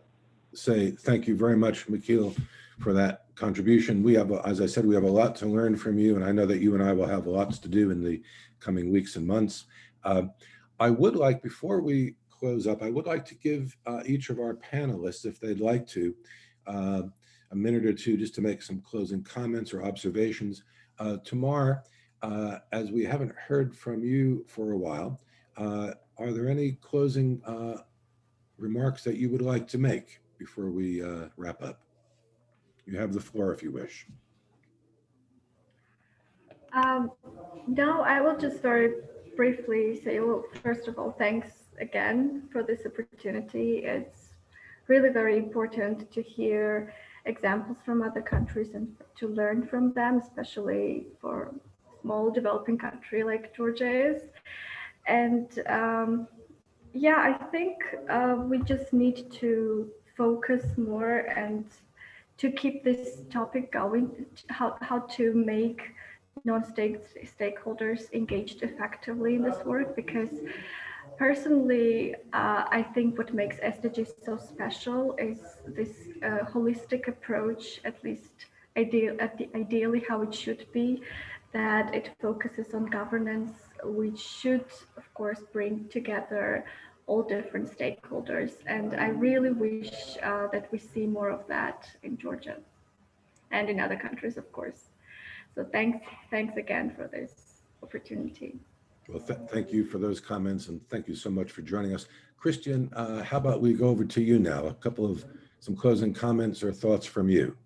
say thank you very much, Michiel, for that contribution. We have, as I said, we have a lot to learn from you, and I know that you and I will have lots to do in the coming weeks and months. I would like, before we close up, I would like to give each of our panelists, if they'd like to, a minute or two just to make some closing comments or observations. Tamar, as we haven't heard from you for a while, are there any closing remarks that you would like to make before we wrap up? You have the floor if you wish. No, I will just very briefly say, well, first of all, thanks again for this opportunity. It's really very important to hear examples from other countries and to learn from them, especially for small developing country like Georgia is. And yeah, I think we just need to focus more and to keep this topic going, how to make non-stakeholders engaged effectively in this work, because personally, I think what makes SDGs so special is this holistic approach, at least ideally how it should be, that it focuses on governance, which should, of course, bring together all different stakeholders. And I really wish that we see more of that in Georgia and in other countries, of course. So thanks again for this opportunity. Well, thank you for those comments, and thank you so much for joining us. Christian, how about we go over to you now? A couple of some closing comments or thoughts from you.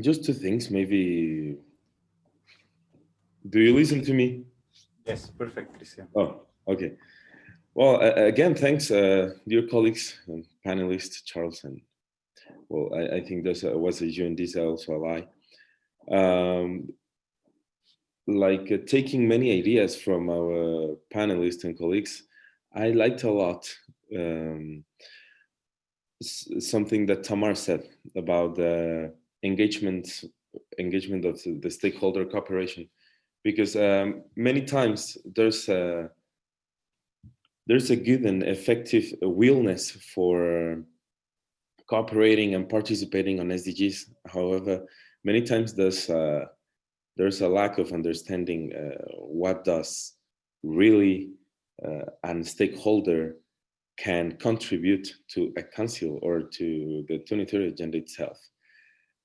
Just two things, maybe. Do you listen to me? Yes, perfect, Christian. Oh, okay. Well, again, thanks, dear colleagues and panelists, Charles, and well, I think this was a you and this also ally. Taking many ideas from our panelists and colleagues, I liked a lot something that Tamar said about the engagement of the stakeholder cooperation because many times there's a good and effective willingness for cooperating and participating on SDGs. However, many times there's a lack of understanding what does really a stakeholder can contribute to a council or to the 2030 agenda itself.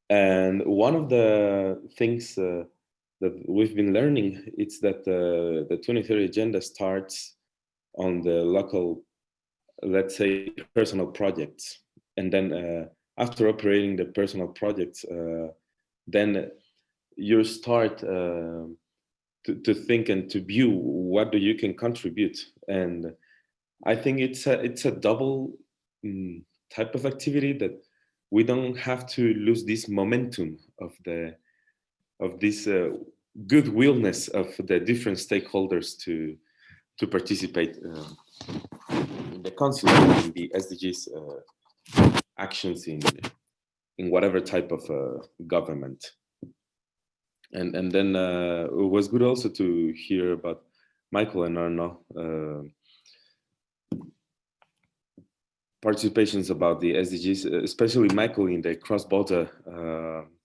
And one of the things that we've been learning is that the 2030 agenda starts on the local, let's say, personal projects. And then after operating the personal projects, then you start to think and to view what do you can contribute. And I think it's a double type of activity that we don't have to lose this momentum of this good willness of the different stakeholders to participate in the council, in the SDGs actions in whatever type of government. And then it was good also to hear about Michael and Arno participations about the SDGs, especially Michael in the cross-border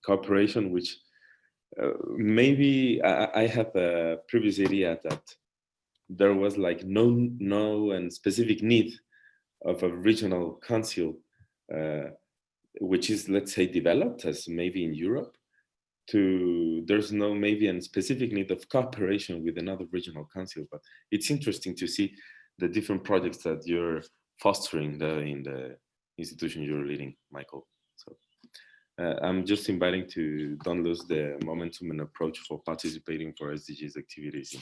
cooperation, which maybe I have a previous idea that there was like no and specific need of a regional council, which is, let's say, developed as maybe in Europe. There's no maybe a specific need of cooperation with another regional council, but it's interesting to see the different projects that you're fostering in the institution you're leading, Michael. So I'm just inviting to don't lose the momentum and approach for participating for SDGs activities in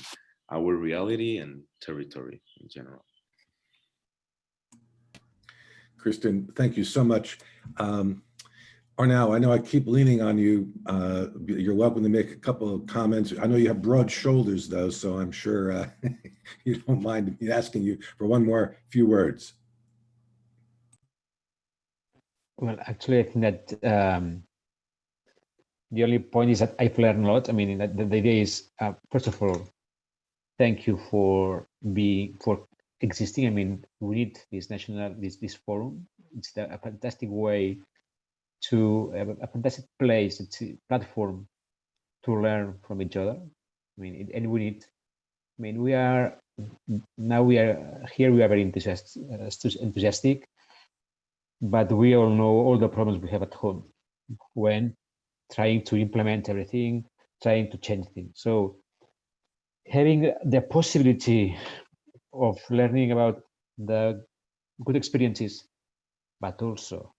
our reality and territory in general. Kristen, thank you so much. Arnau, I know I keep leaning on you. You're welcome to make a couple of comments. I know you have broad shoulders, though, so I'm sure you don't mind me asking you for one more few words. Well, actually, I think that the only point is that I've learned a lot. I mean, the idea is, first of all, thank you for existing. I mean, we need this forum. It's a fantastic way to have a fantastic place, it's a platform to learn from each other. I mean, and we need, I mean, we are here, we are very enthusiastic, but we all know all the problems we have at home when trying to implement everything, trying to change things. So having the possibility of learning about the good experiences, but also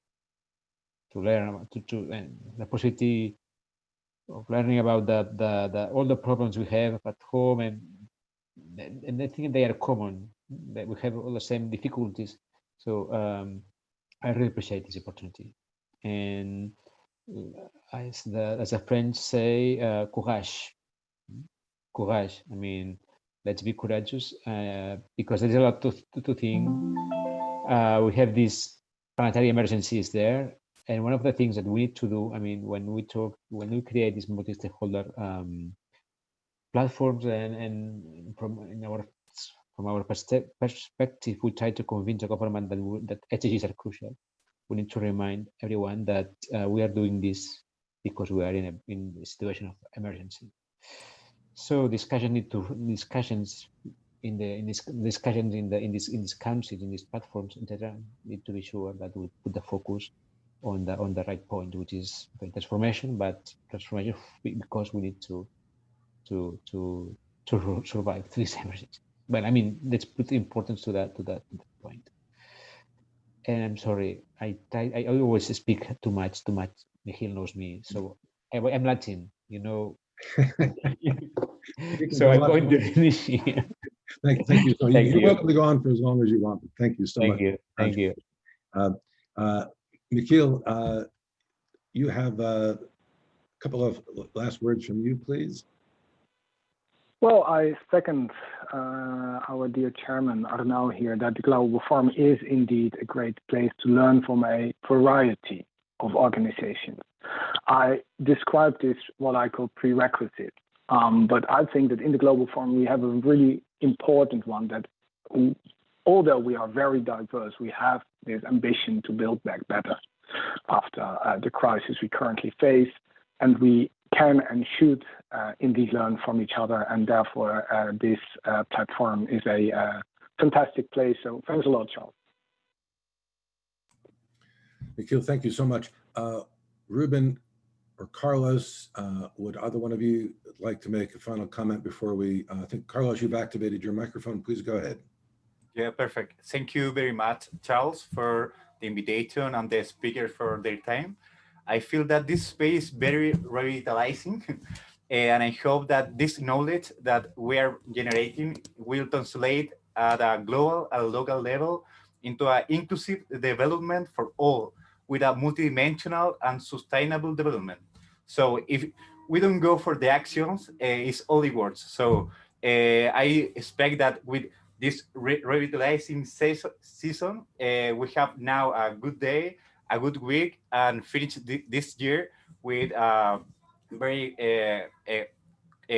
to learn and the possibility of learning about all the problems we have at home, and I think they are common, that we have all the same difficulties. So I really appreciate this opportunity. And as the French say, courage. Courage. I mean, let's be courageous because there's a lot to think. We have these planetary emergencies there. And one of the things that we need to do, I mean, when we create these multi-stakeholder platforms, and from our perspective, we try to convince the government that SDGs are crucial. We need to remind everyone that we are doing this because we are in a situation of emergency. So discussions in these councils, in these platforms, etc., need to be sure that we put the focus on the right point, which is the transformation, but transformation because we need to survive this emergency. But I mean, let's put importance to that point. And I'm sorry, I always speak too much. Michiel knows me, so I'm Latin, you know. So I'm going to finish here. Thank you. So you're welcome to go on for as long as you want. Thank you so much. Thank you. Michiel, you have a couple of last words from you, please. Well, I second our dear chairman Arnau here that the Global Forum is indeed a great place to learn from a variety of organizations. I describe this what I call prerequisites. But I think that in the Global Forum, we have a really important one that although we are very diverse, we have this ambition to build back better after the crisis we currently face. And we can and should indeed learn from each other. And therefore, this platform is a fantastic place. So thanks a lot, Charles. Nikhil, thank you so much. Ruben or Carlos, would either one of you like to make a final comment before we, I think, Carlos, you've activated your microphone. Please go ahead. Yeah, perfect. Thank you very much, Charles, for the invitation and the speakers for their time. I feel that this space is very revitalizing, and I hope that this knowledge that we are generating will translate at a global and local level into an inclusive development for all, with a multidimensional and sustainable development. So if we don't go for the actions, it's only words. So I expect that with this revitalizing season, we have now a good day, a good week, and finish this year with very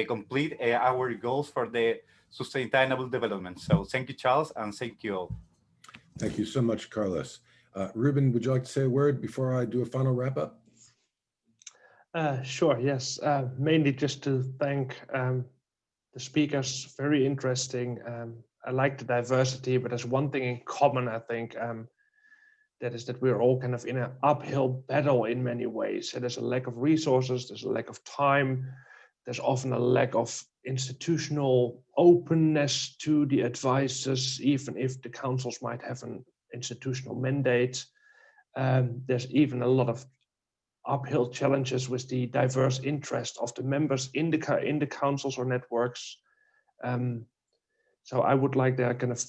complete our goals for the sustainable development. So thank you, Charles, and thank you all. Thank you so much, Carlos. Ruben, would you like to say a word before I do a final wrap up? Sure, yes. Mainly just to thank the speakers, very interesting. I like the diversity, but there's one thing in common, I think, that is that we're all kind of in an uphill battle in many ways. So there's a lack of resources, there's a lack of time, there's often a lack of institutional openness to the advices, even if the councils might have an institutional mandate. There's even a lot of uphill challenges with the diverse interest of the members in the councils or networks. So I would like to kind of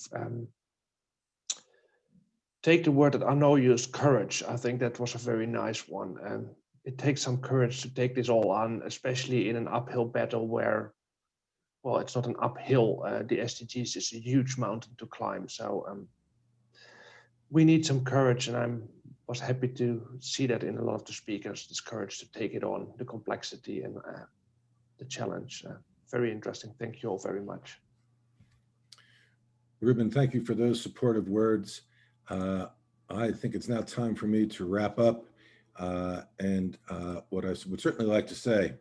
take the word that Arnaud used, courage. I think that was a very nice one. It takes some courage to take this all on, especially in an uphill battle where, well, it's not an uphill. The SDGs is a huge mountain to climb. So we need some courage, and I was happy to see that in a lot of the speakers, this courage to take it on, the complexity and the challenge. Very interesting. Thank you all very much. Ruben, thank you for those supportive words. I think it's now time for me to wrap up. And what I would certainly like to say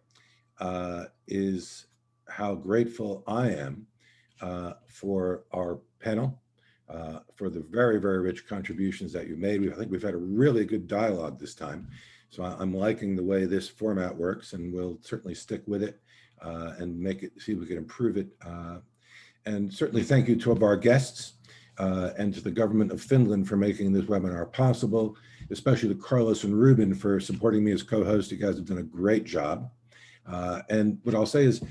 is how grateful I am for our panel, for the very, very rich contributions that you made. I think we've had a really good dialogue this time. So I'm liking the way this format works, and we'll certainly stick with it and make it, see if we can improve it. And certainly thank you to our guests and to the government of Finland for making this webinar possible, especially to Carlos and Ruben for supporting me as co-host. You guys have done a great job. And what I'll say is,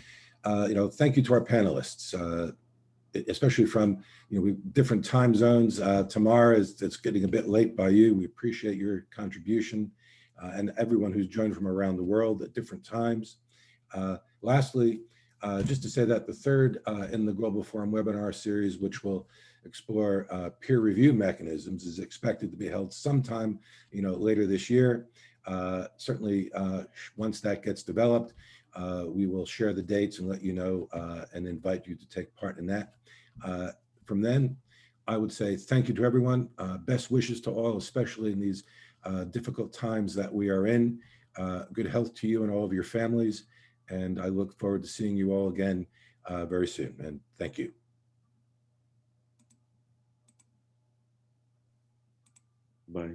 thank you to our panelists, especially from different time zones. Tamara, it's getting a bit late by you. We appreciate your contribution and everyone who's joined from around the world at different times. Lastly, just to say that the third in the Global Forum webinar series, which will explore peer review mechanisms, is expected to be held sometime later this year. Certainly, once that gets developed, we will share the dates and let you know and invite you to take part in that. From then, I would say thank you to everyone. Best wishes to all, especially in these difficult times that we are in. Good health to you and all of your families. And I look forward to seeing you all again very soon. And thank you. Bye.